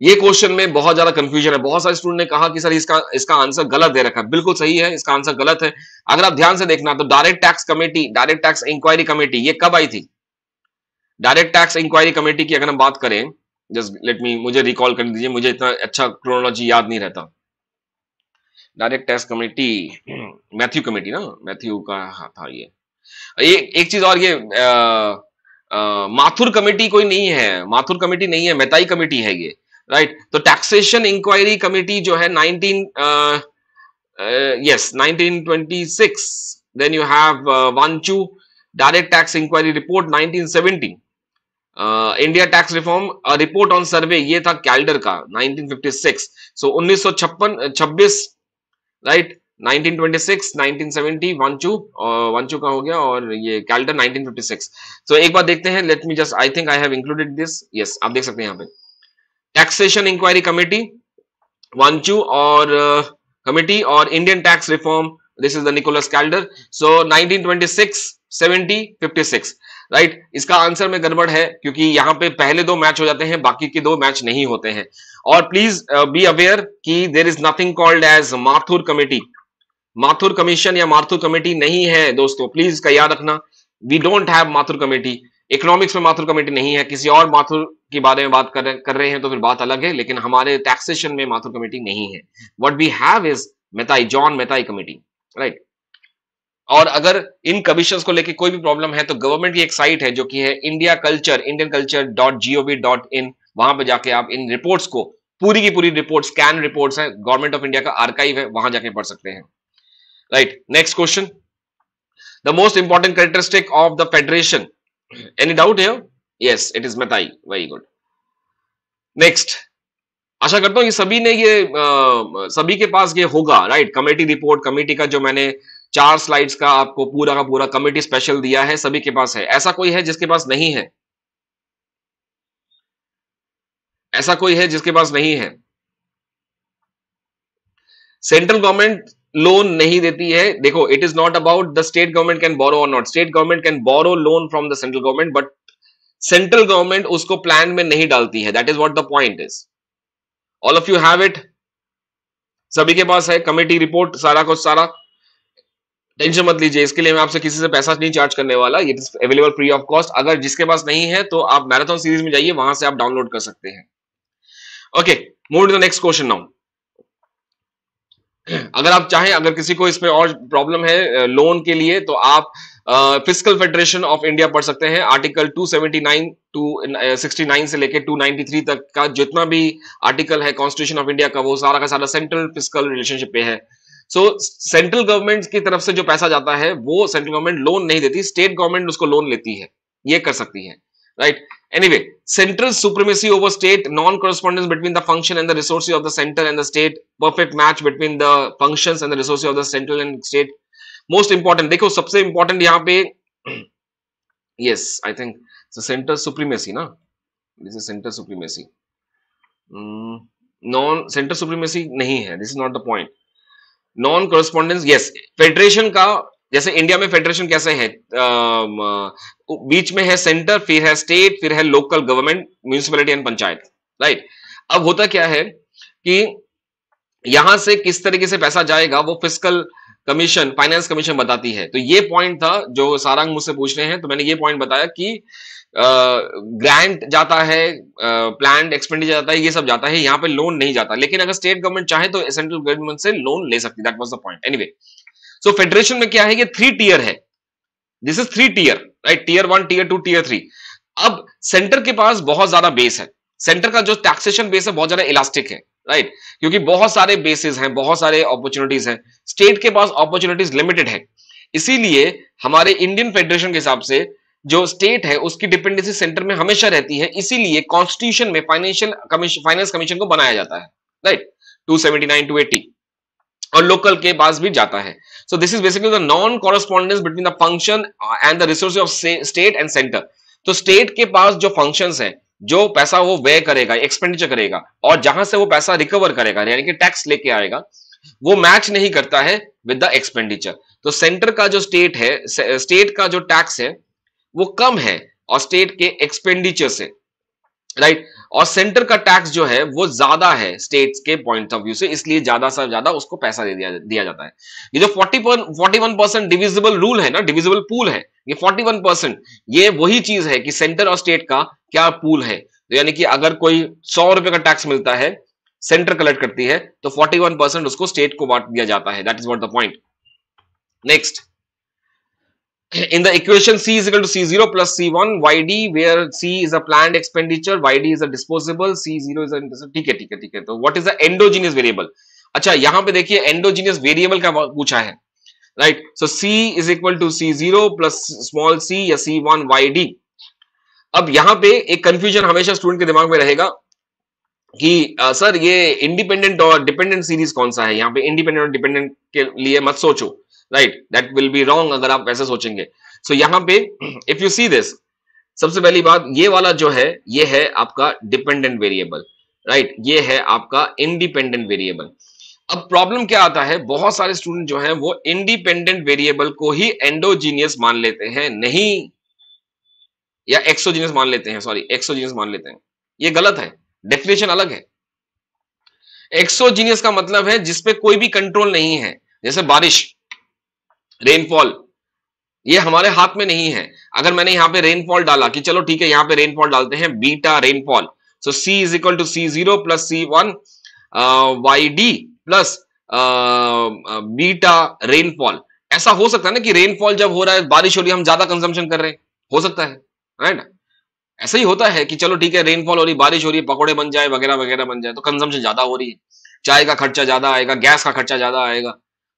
ये क्वेश्चन में बहुत ज्यादा कंफ्यूजन है। बहुत सारे स्टूडेंट ने कहा कि सर इसका इसका आंसर गलत दे रखा है। बिल्कुल सही है, इसका आंसर गलत है। अगर आप ध्यान से देखना तो direct tax committee, direct tax inquiry committee, ये कब आई थी? डायरेक्ट टैक्स इंक्वायरी कमेटी की अगर हम बात करें, जस्ट लेट मी, मुझे रिकॉल कर दीजिए, मुझे इतना अच्छा क्रोनोलॉजी याद नहीं रहता। Direct tax committee, Matthew committee ना, मैथ्यू का था ये। एक चीज और, ये माथुर कमेटी कोई नहीं है, माथुर कमेटी नहीं है, मेहताई कमेटी है ये, राइट। तो टैक्सेशन इंक्वायरी कमेटी जो है 1926। Then you have Wanchoo direct tax inquiry report 1970। India tax reform report on survey, ये था कैल्डर का 1956। सो 1956, राइट, 1926, 1970 वांचू, वांचू का हो गया, और ये कैल्डर 1956। तो एक बार देखते हैं, late me just, I think I have included this, yes, आप देख सकते हैं यहाँ पे टैक्सेशन इंक्वायरी कमेटी, वांचू और कमेटी, और Indian tax reform, this is the Nicholas Kaldor. So 1926, 70, 56, right. इसका आंसर में गड़बड़ है क्योंकि यहां पे पहले 2 मैच हो जाते हैं, बाकी के 2 मैच नहीं होते हैं। और प्लीज बी अवेयर कि there is nothing called as Mathur committee. Mathur commission या माथुर कमेटी नहीं है दोस्तों, प्लीज इसका याद रखना। We don't have Mathur committee. Economics में माथुर कमेटी नहीं है, किसी और माथुर के बारे में बात कर रहे हैं तो फिर बात अलग है, लेकिन हमारे टैक्सेशन में माथुर कमेटी नहीं है। What we have is Mathai, John Mathai committee, right. और अगर इन कमीशन को लेके कोई भी प्रॉब्लम है तो गवर्नमेंट की एक साइट है जो कि है indiaculture.gov.in, वहां पे जाके आप इन रिपोर्ट्स को, पूरी की पूरी रिपोर्ट, स्कैन रिपोर्ट्स है, गवर्नमेंट ऑफ इंडिया का आर्काइव है, वहां जाके पढ़ सकते हैं, राइट। Next question, the most important characteristic of the federation, any doubt here? Yes, it is Mathai, very good. Next, आशा करता हूं ये सभी ने ये सभी के पास ये होगा, राइट। कमेटी रिपोर्ट, कमेटी का जो मैंने 4 स्लाइड्स का आपको पूरा का पूरा कमेटी स्पेशल दिया है, सभी के पास है। ऐसा कोई है जिसके पास नहीं है? ऐसा कोई है जिसके पास नहीं है? सेंट्रल गवर्नमेंट लोन नहीं देती है। देखो, it is not about the state government can borrow और not. State government can borrow loan from the central government, but central government उसको प्लान में नहीं डालती है। That is what the point is. All of you have it, सभी के पास है committee report, सारा कुछ सारा। टेंशन मत लीजिए, इसके लिए मैं आपसे किसी से पैसा नहीं चार्ज करने वाला, it is available free of cost. अगर जिसके पास नहीं है तो आप मैराथन सीरीज में जाइए, वहां से आप डाउनलोड कर सकते हैं। Okay, move to the next question now. अगर आप चाहें, अगर किसी को इसमें और प्रॉब्लम है लोन के लिए, तो आप फिस्कल फेडरेशन ऑफ इंडिया पढ़ सकते हैं। आर्टिकल 279 टू 69 से लेके 293 तक का जितना भी आर्टिकल है कॉन्स्टिट्यूशन ऑफ इंडिया का, वो सारा का सारा सेंट्रल फिस्कल रिलेशनशिप पे है। सो सेंट्रल गवर्नमेंट की तरफ से जो पैसा जाता है वो सेंट्रल गवर्नमेंट लोन नहीं देती, स्टेट गवर्नमेंट उसको लोन लेती है, ये कर सकती है, right. Anyway, central supremacy over state, non-correspondence between the function and the resources of the center and the state, perfect match between the functions and the resources of the central and state. Most important, देखो सबसे important यहाँ पे, yes, I think so center supremacy ना, this is center supremacy. Non center supremacy नहीं है, this is not the point. Non correspondence, yes, federation का, जैसे India में फेडरेशन कैसे है, बीच में है सेंटर, फिर है स्टेट, फिर है local government, municipality and panchayat, right. अब होता क्या है कि यहां से किस तरीके से पैसा जाएगा वो फिस्कल कमीशन, फाइनेंस कमीशन बताती है। तो ये पॉइंट था जो सारंग मुझसे पूछ रहे हैं, तो मैंने ये पॉइंट बताया कि ग्रांट जाता है, प्लान्ड एक्सपेंडिचर जाता है, ये सब जाता है, यहाँ पे लोन नहीं जाता। लेकिन अगर स्टेट गवर्नमेंट चाहे तो सेंट्रल गवर्नमेंट से लोन ले सकती, that was the point. Anyway, so federation में क्या है, ये 3 टियर है, this is 3 tier, right, tier 1, tier 2, tier 3। अब सेंटर के पास बहुत ज्यादा बेस है, सेंटर का जो टैक्सेशन बेस है बहुत ज्यादा इलास्टिक है, राइट, क्योंकि बहुत सारे बेसिस हैं, बहुत सारे अपॉर्चुनिटीज हैं। स्टेट के पास अपॉर्चुनिटीज लिमिटेड है, इसीलिए हमारे इंडियन फेडरेशन के हिसाब से जो स्टेट है उसकी डिपेंडेंसी सेंटर में हमेशा रहती है, इसीलिए कॉन्स्टिट्यूशन में फाइनेंस कमीशन को बनाया जाता है, राइट, 279 टू 80, और लोकल के पास भी जाता है। So this is basically the non correspondence between the function and the resources of state and centre. तो स्टेट के पास जो फंक्शंस है, जो पैसा वो व्यय करेगा, एक्सपेंडिचर करेगा, और जहां से वो पैसा रिकवर करेगा, यानी कि टैक्स लेके आएगा, वो मैच नहीं करता है विद द एक्सपेंडिचर। तो सेंटर का जो स्टेट है, स्टेट का जो टैक्स है वो कम है और स्टेट के एक्सपेंडिचर से, राइट, और सेंटर का टैक्स जो है वो ज्यादा है स्टेट्स के पॉइंट ऑफ व्यू से, इसलिए ज्यादा से ज्यादा उसको पैसा दिया जाता है। ये जो 41% डिविजिबल रूल है ना, डिविजिबल पूल है, ये 41%, ये वही चीज है कि सेंटर और स्टेट का क्या पूल है। तो यानी कि अगर कोई 100 रुपए का टैक्स मिलता है, सेंटर कलेक्ट करती है, तो 41% उसको स्टेट को बांट दिया जाता है, that is what the point. Next, in the equation C is equal to C0 plus C1 YD, where C is a planned expenditure, YD is a disposable, C0 is a, ठीक है, ठीक है, ठीक है। तो what is the endogenous variable? अच्छा, यहां पे देखिए endogenous variable का पूछा है, right. So C is equal to C0 plus small c या C1 YD। अब यहां पे एक कंफ्यूजन हमेशा स्टूडेंट के दिमाग में रहेगा कि सर ये इंडिपेंडेंट और डिपेंडेंट सीरीज कौन सा है। यहाँ पे इंडिपेंडेंट और डिपेंडेंट के लिए मत सोचो, right, that will be wrong अगर आप ऐसे सोचेंगे। सो यहाँ पे इफ यू सी दिस, सबसे पहली बात, ये वाला जो है ये है आपका डिपेंडेंट वेरिएबल, राइट, ये है आपका इंडिपेंडेंट वेरिएबल। अब प्रॉब्लम क्या आता है, बहुत सारे स्टूडेंट जो है वो इंडिपेंडेंट वेरिएबल को ही एंडोजीनियस मान लेते हैं, नहीं, या एक्सोजीनियस मान लेते हैं, सॉरी, एक्सोजीनियस मान लेते हैं, ये गलत है, डेफिनेशन अलग है। एक्सोजीनियस का मतलब है जिसपे कोई भी कंट्रोल नहीं है, जैसे बारिश, रेनफॉल, ये हमारे हाथ में नहीं है। अगर मैंने यहां पे रेनफॉल डाला कि चलो ठीक है यहां पे रेनफॉल डालते हैं, beta rainfall, so C is equal to C0 plus C1 YD plus beta rainfall. ऐसा हो सकता है ना कि रेनफॉल जब हो रहा है, बारिश हो रही है, हम ज्यादा कंजम्पशन कर रहे हैं, हो सकता है, राइट। ऐसा ही होता है कि चलो ठीक है रेनफॉल हो रही, बारिश हो रही है, पकौड़े बन जाए, वगैरह वगैरह बन जाए, तो कंजम्पशन ज्यादा हो रही है, चाय का खर्चा ज्यादा आएगा, गैस का खर्चा ज्यादा आएगा,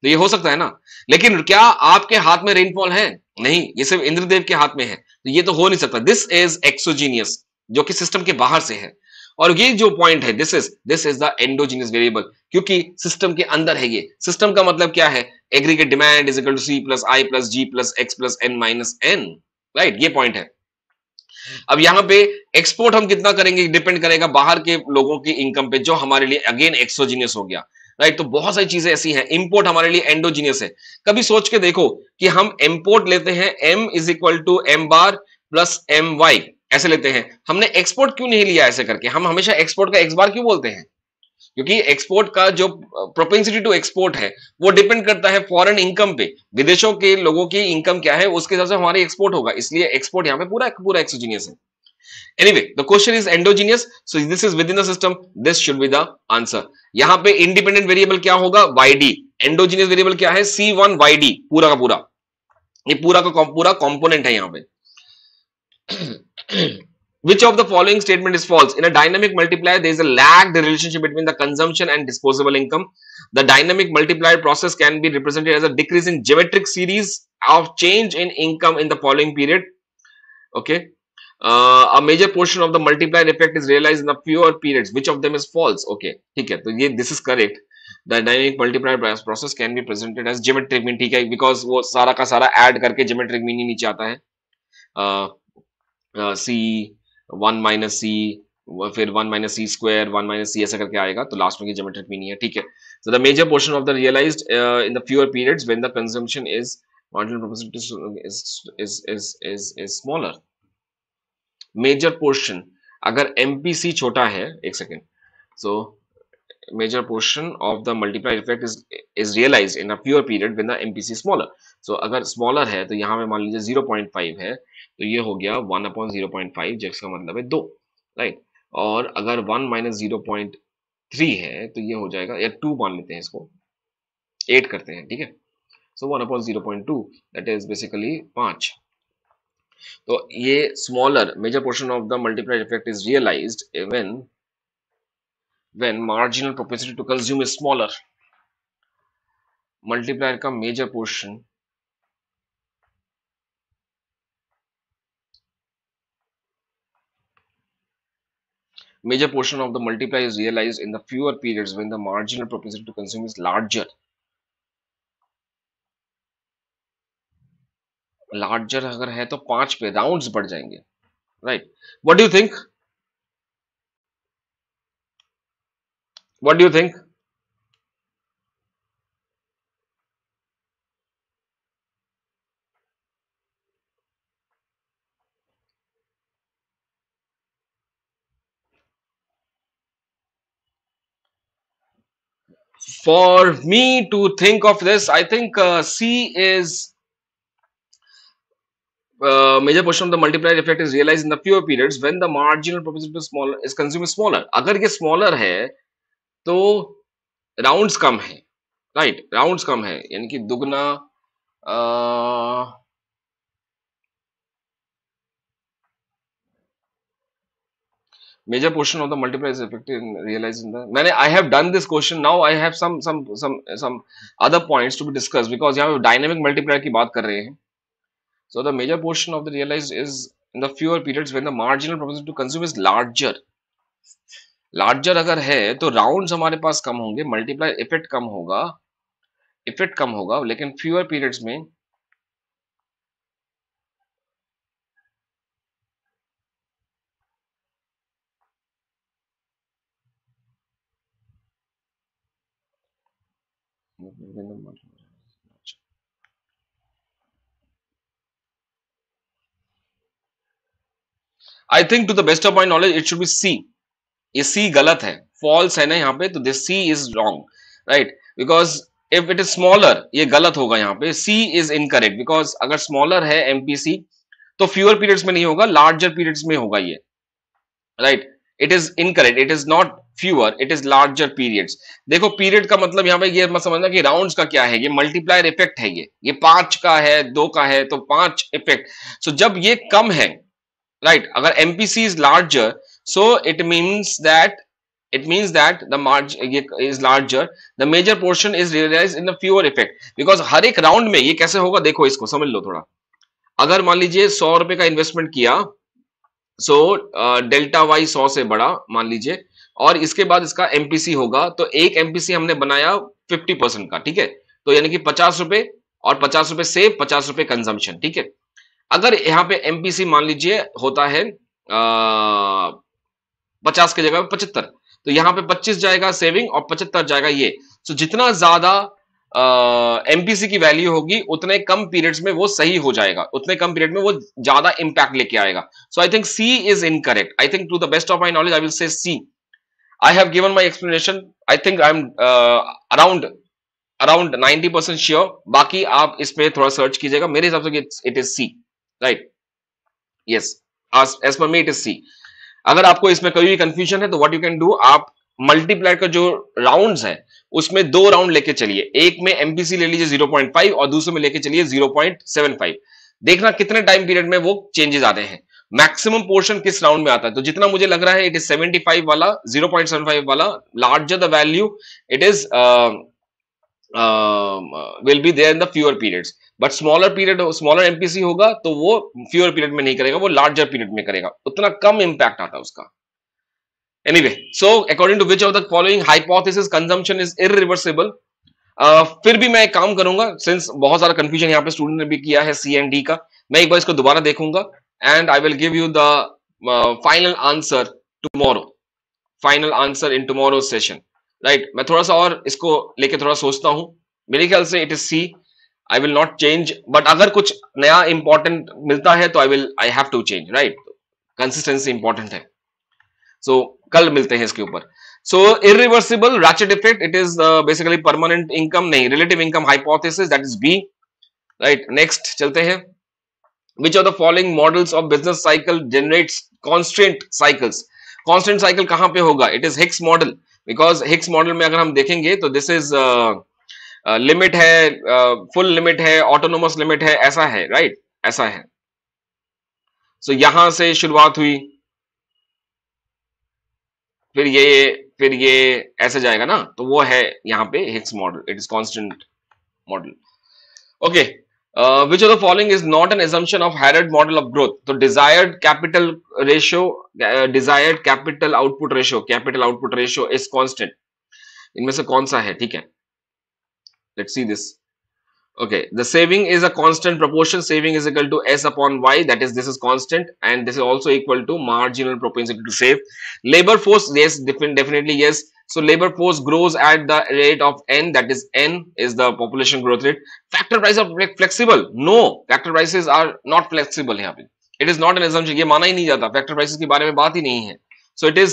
तो ये हो सकता है ना। लेकिन क्या आपके हाथ में रेनफॉल है? नहीं, ये सिर्फ इंद्रदेव के हाथ में है, तो ये तो हो नहीं सकता। दिस इज एक्सोजीनियस, जो कि सिस्टम के बाहर से है। और ये जो पॉइंट है, this is the endogenous variable, क्योंकि सिस्टम के अंदर है। ये सिस्टम का मतलब क्या है, aggregate demand is equal to C plus I plus G plus X plus N minus N, right, ये पॉइंट है। अब यहां पे एक्सपोर्ट हम कितना करेंगे डिपेंड करेगा बाहर के लोगों की इनकम पे, जो हमारे लिए अगेन एक्सोजीनियस हो गया, राइट। तो बहुत सारी चीजें ऐसी हैं, इंपोर्ट हमारे लिए एंडोजीनियस है। कभी सोच के देखो कि हम इंपोर्ट लेते हैं M is equal to M bar plus MY, ऐसे लेते हैं, हमने एक्सपोर्ट क्यों नहीं लिया ऐसे करके? हम हमेशा एक्सपोर्ट का X बार क्यों बोलते हैं? क्योंकि एक्सपोर्ट का जो प्रोपेंसिटी टू एक्सपोर्ट है वो डिपेंड करता है फॉरेन इनकम पे, विदेशों के लोगों की इनकम क्या है उसके हिसाब से हमारी एक्सपोर्ट होगा, इसलिए एक्सपोर्ट यहाँ पे पूरा पूरा एक्सोजीनियस है। Anyway, the question is endogenous, so this is within the system, this should be the answer. यहां पे इंडिपेंडेंट वेरिएबल क्या होगा, yd. एंडोजीनियस वेरिएबल क्या है, c1 yd, पूरा का पूरा, ये पूरा का पूरा कंपोनेंट है यहां पे. Which of the following statement is false? In a dynamic multiplier, there is a lagged relationship between the consumption and disposable income. The dynamic multiplier process can be represented as a decreasing geometric series of change in income in the following period. Okay. A major portion of the multiplier effect is realized in the fewer periods. Which of them is false? Okay, ठीक है, तो ये this is correct. The dynamic multiplier process can be presented as geometric mean, ठीक है, because वो सारा का सारा add करके geometric mean ही नीचे आता है. C 1 minus C, फिर 1 minus C square, 1 minus C ऐसा करके आएगा, तो लास्ट में की geometric mean ही है, ठीक है. So the major portion of the realized in the fewer periods when the consumption is marginal proportion is smaller. Major portion अगर एमपीसी छोटा है, एक second, so major portion of the multiply effect is realised in a pure period when the MPC smaller. So अगर smaller है तो यहाँ पे मान लीजिए 0.5 है, तो ये हो गया 1/0.5, जिसका मतलब है 2, राइट. और अगर 1 माइनस 0.3 है तो ये हो जाएगा, या 2 मान लेते हैं, इसको 8 करते हैं, ठीक है. So 1/0.2 that is basically 5. तो ये smaller major portion of the multiplier effect is realised when marginal propensity to consume is smaller. Multiplier का major portion of the multiplier is realized in the fewer periods when the marginal propensity to consume is larger. Larger अगर है तो 5 पे rounds बढ़ जाएंगे, right. What do you think? What do you think? For me to think of this, I think C is major portion of the multiplier effect is realized in the fewer periods when the marginal propensity to smaller is consumed smaller. अगर ये smaller है तो rounds कम है, right. Rounds कम है यानी कि दुगना. Major portion of the multiplier is effective in realizing the. मैंने I have done this question. Now I have some other points to be discussed because यहाँ पे dynamic multiplier की बात कर रहे हैं. So the major portion of the realized is in the fewer periods when the marginal propensity to consume is larger. Larger अगर है तो rounds हमारे पास कम होंगे, multiplier effect कम होगा, लेकिन fewer periods में I think to the best of my knowledge it should be C. ये C गलत है, false है ना यहाँ पे, तो this C is wrong, right? Because if it is smaller, ये गलत होगा यहाँ पे. C is incorrect because अगर smaller है MPC तो fewer periods में नहीं होगा, larger periods में होगा ये, right? It is incorrect. It is not fewer. It is larger periods. देखो period का मतलब यहाँ पे ये मत समझना कि rounds का क्या है, ये multiplier effect है, ये 5 का है, 2 का है, तो 5 effect. So जब ये कम है, right? अगर MPC is larger, so it means that the margin is larger. The major portion is realized in the fewer effect because हर एक round में ये कैसे होगा, देखो इसको समझ लो थोड़ा. अगर मान लीजिए 100 रुपए का इन्वेस्टमेंट किया, सो डेल्टा वाई 100 से बड़ा मान लीजिए, और इसके बाद इसका एमपीसी होगा, तो एक एमपीसी हमने बनाया 50% का, ठीक है. तो यानी कि 50 रुपए, और 50 रुपए से 50 रुपए कंजम्पशन, ठीक है. अगर यहाँ पे एमपीसी मान लीजिए होता है 50 की जगह 75, तो यहाँ पे 25 जाएगा सेविंग और 75 जाएगा ये. सो जितना ज्यादा एमपीसी की वैल्यू होगी उतने कम पीरियड्स में वो सही हो जाएगा, उतने कम पीरियड में वो ज्यादा इंपैक्ट लेके आएगा. So I think C is incorrect. I think to the best of my knowledge I will say C. I have given my explanation. I think I am around 90% sure. बाकी आप इस पे थोड़ा सर्च कीजिएगा. मेरे हिसाब से it is C, right. Yes. As per me it is सी। अगर आपको इसमें कोई भी कंफ्यूजन है तो व्हाट यू कैन डू, आप मल्टीप्लायर का जो राउंड्स है उसमें 2 राउंड लेके चलिए, एक में एमपीसी ले लीजिए 0.5 और दूसरे में लेके चलिए 0.75। देखना कितने टाइम पीरियड में वो चेंजेस आते हैं, मैक्सिमम पोर्शन किस राउंड में आता है। तो जितना मुझे लग रहा है इट इज 75 वाला, 0.75 वाला, larger the value it is will be there in the fewer periods, but smaller period, smaller MPC होगा तो वो फ्यूअर पीरियड में नहीं करेगा, वो लार्जर पीरियड में करेगा, उतना कम इंपैक्ट आता है उसका। Anyway, so according to which of the following hypothesis consumption is irreversible? फिर भी मैं एक काम करूंगा, सिंस बहुत सारा कंफ्यूजन यहाँ पे स्टूडेंट ने भी किया है सी एंड डी का, मैं एक बार इसको दोबारा देखूंगा and I will give you the final answer tomorrow, final answer in tomorrow session, right. मैं थोड़ा सा और इसको लेके थोड़ा सोचता हूं, मेरे ख्याल से it is C, I will not change, but अगर कुछ नया इंपॉर्टेंट मिलता है तो I have to change, right. Consistency important है, सो कल मिलते हैं इसके ऊपर। So irreversible ratchet effect, it is basically permanent income नहीं, relative income hypothesis, that is B, right. Next चलते हैं, which of the following models of business cycle generates constant cycles. Constant cycle कहां पे होगा, it is Hicks model, because Hicks model में अगर हम देखेंगे तो दिस इज लिमिट है, फुल लिमिट है, ऑटोनोमस लिमिट है, ऐसा है, राइट, ऐसा है। सो यहां से शुरुआत हुई, फिर ये ऐसे जाएगा ना, तो वो है यहाँ पे Hicks model, it is constant model. Okay, which of the following is not an assumption of Harrod model of growth. तो desired capital ratio, desired capital output ratio is constant, इनमें से कौन सा है, ठीक है, let's see this. Okay, the saving is a constant proportion. Saving is equal to S upon Y. That is, this is constant, and this is also equal to marginal propensity to save. Labor force, yes, definitely yes. So labor force grows at the rate of N. That is, N is the population growth rate. Factor prices are flexible. No, factor prices are not flexible here. It is not an assumption. ये माना ही नहीं जाता. Factor prices के बारे में बात ही नहीं है. So it is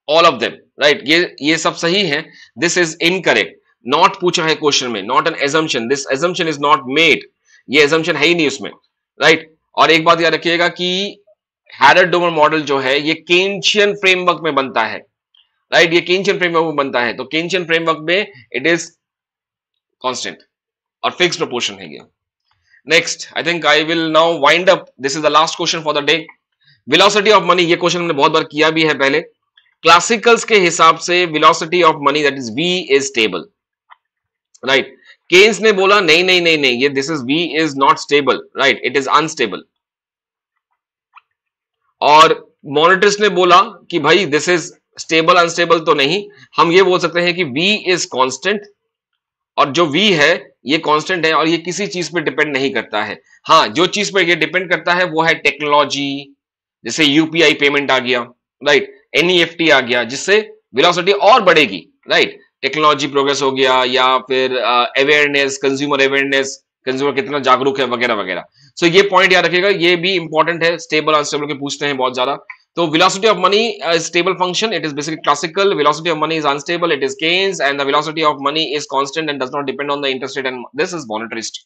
all of them, right? ये सब सही है. This is incorrect. नॉट पूछा है क्वेश्चन में, not an assumption, this assumption is not made, ये एजम्पशन है ही नहीं उसमें, राइट। और एक बात याद रखिएगा कि हैरड-डोमर मॉडल जो है ये केन्शियन फ्रेमवर्क में बनता है, राइट, ये केन्शियन फ्रेमवर्क में बनता है, तो केन्शियन फ्रेमवर्क में इट इज कांस्टेंट और फिक्स्ड प्रोपोर्शन है ये। Next, I think I will now wind up, this is the last question for the day. Velocity of money, ये क्वेश्चन हमने बहुत बार किया भी है पहले। क्लासिकल्स के हिसाब से velocity of money that is V is stable, right. Keynes ने बोला नहीं नहीं नहीं नहीं, ये this is V is not stable, right, it is unstable. और मॉनेटरिस्ट ने बोला कि भाई दिस इज स्टेबल, अनस्टेबल तो नहीं, हम ये बोल सकते हैं कि V इज कांस्टेंट, और जो V है ये कांस्टेंट है और ये किसी चीज पे डिपेंड नहीं करता है। हाँ, जो चीज पे ये डिपेंड करता है वो है टेक्नोलॉजी, जैसे UPI पेमेंट आ गया, राइट, NEFT आ गया, जिससे वेलोसिटी और बढ़ेगी, राइट। टेक्नोलॉजी प्रोग्रेस हो गया, या फिर अवेयरनेस, कंज्यूमर अवेयरनेस, कंज्यूमर कितना जागरूक है, वगैरह वगैरह। सो ये पॉइंट याद रखिएगा, ये भी इंपॉर्टेंट है, स्टेबल अनस्टेबल के पूछते हैं बहुत ज्यादा। तो velocity of money is stable function, it is basically classical, velocity of money is unstable, it is Keynes, and the velocity of money is constant and does not depend on the interest rate, and this is monetarist.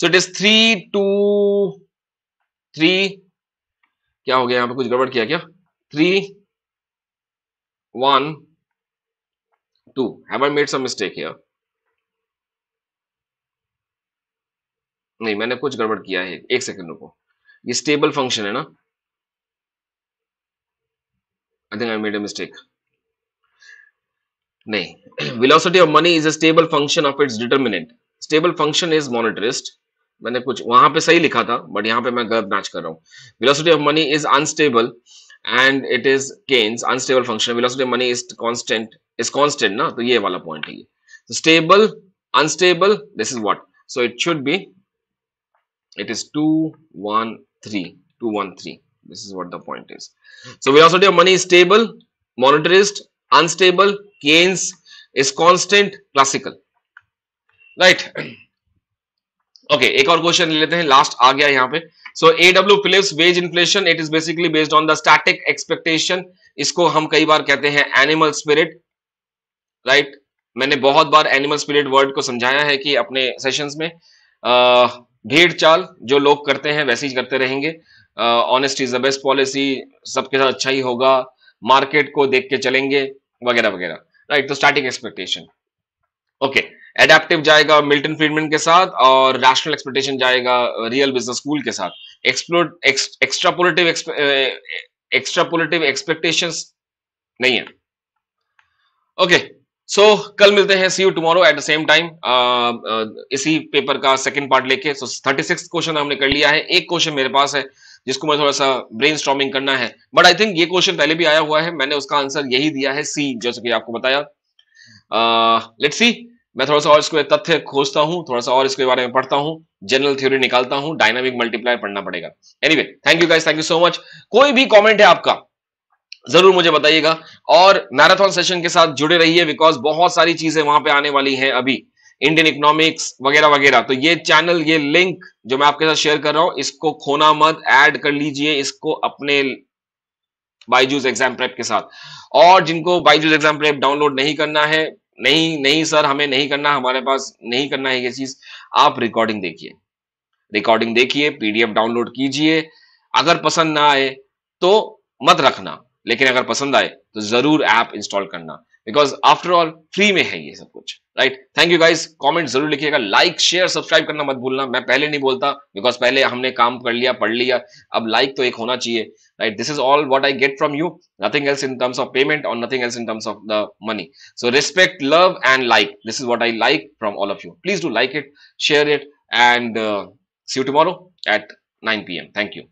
So it is 3-2-3, क्या हो गया यहाँ पे, कुछ गड़बड़ किया क्या, 3-1-2, have I made some mistake here? नहीं, मैंने कुछ गड़बड़ किया है, एक सेकंड रुको, ये स्टेबल फंक्शन है ना, I think I made a mistake. नहीं, velocity of money is a stable function of its determinant, stable function is monetarist, मैंने कुछ वहां पे सही लिखा था बट यहाँ पे मैं गलत मैच कर रहा हूँ। Velocity of money is unstable and it is Keynes, unstable function, velocity of money is constant ना, तो ये वाला पॉइंट है ये। So stable, unstable, this is what? So it should be, it is 2-1-3, 2-1-3. This is what the point is. So velocity of money is stable, monetarist, unstable, Keynes is constant, classical. Right? Okay, एक और question ले लेते हैं, last आ गया यहाँ पे। So A.W. Phillips wage inflation, it is basically based on the static expectation. इसको हम कई बार कहते हैं animal spirit, right? मैंने बहुत बार एनिमल स्पिरिट वर्ड को समझाया है कि अपने सेशंस में भेड़ चाल जो लोग करते हैं वैसे ही करते रहेंगे, honesty is the best policy, सबके साथ अच्छा ही होगा, मार्केट को देख के चलेंगे, वगैरह वगैरह, राइट। तो स्टैटिक एक्सपेक्टेशन, ओके। एडेप्टिव जाएगा मिल्टन फ्रीडमैन के साथ, और रैशनल एक्सपेक्टेशन जाएगा रियल बिजनेस स्कूल के साथ। एक्स्ट्रापोलेटिव एक्स्ट्रापोलेटिव एक्सपेक्टेशंस नहीं है। ओके, सो कल मिलते हैं, see you tomorrow at the same time, इसी पेपर का सेकंड पार्ट लेके। सो 36 क्वेश्चन हमने कर लिया है। एक क्वेश्चन मेरे पास है जिसको मैं थोड़ा सा ब्रेनस्टॉर्मिंग करना है, बट आई थिंक ये क्वेश्चन पहले भी आया हुआ है, मैंने उसका आंसर यही दिया है, सी, जैसे कि आपको बताया। लेट्स सी, मैं थोड़ा सा और इसको तथ्य खोजता हूं, थोड़ा सा और इसके बारे में पढ़ता हूं, जनरल थ्योरी निकालता हूं, डायनामिक मल्टीप्लायर पढ़ना पड़ेगा। Anyway, thank you guys, thank you so much. कोई भी कमेंट है आपका जरूर मुझे बताइएगा, और मैराथन सेशन के साथ जुड़े रहिए, बिकॉज बहुत सारी चीजें वहां पे आने वाली हैं अभी, इंडियन इकोनॉमिक्स वगैरह वगैरह। तो ये चैनल, ये लिंक जो मैं आपके साथ शेयर कर रहा हूं, इसको खोना मत, ऐड कर लीजिए इसको अपने बायजूस एग्जाम प्रेप के साथ। और जिनको बायजूस एग्जाम प्रेप डाउनलोड नहीं करना है, नहीं नहीं सर हमें नहीं करना, हमारे पास नहीं करना है ये चीज, आप रिकॉर्डिंग देखिए, रिकॉर्डिंग देखिए, पीडीएफ डाउनलोड कीजिए। अगर पसंद ना आए तो मत रखना, लेकिन अगर पसंद आए तो जरूर ऐप इंस्टॉल करना, बिकॉज आफ्टर ऑल फ्री में है ये सब कुछ, right. Thank you guys, comment जरूर लिखिएगा, लाइक शेयर सब्सक्राइब करना मत भूलना। मैं पहले नहीं बोलता, बिकॉज पहले हमने काम कर लिया, पढ़ लिया, अब लाइक तो एक होना चाहिए, right. This is all what I get from you, nothing else in terms of payment और nothing else in terms of the money. So respect, love and like, this is what I like from all of you. Please do like it, share it, and see you tomorrow at 9 p.m. Thank you.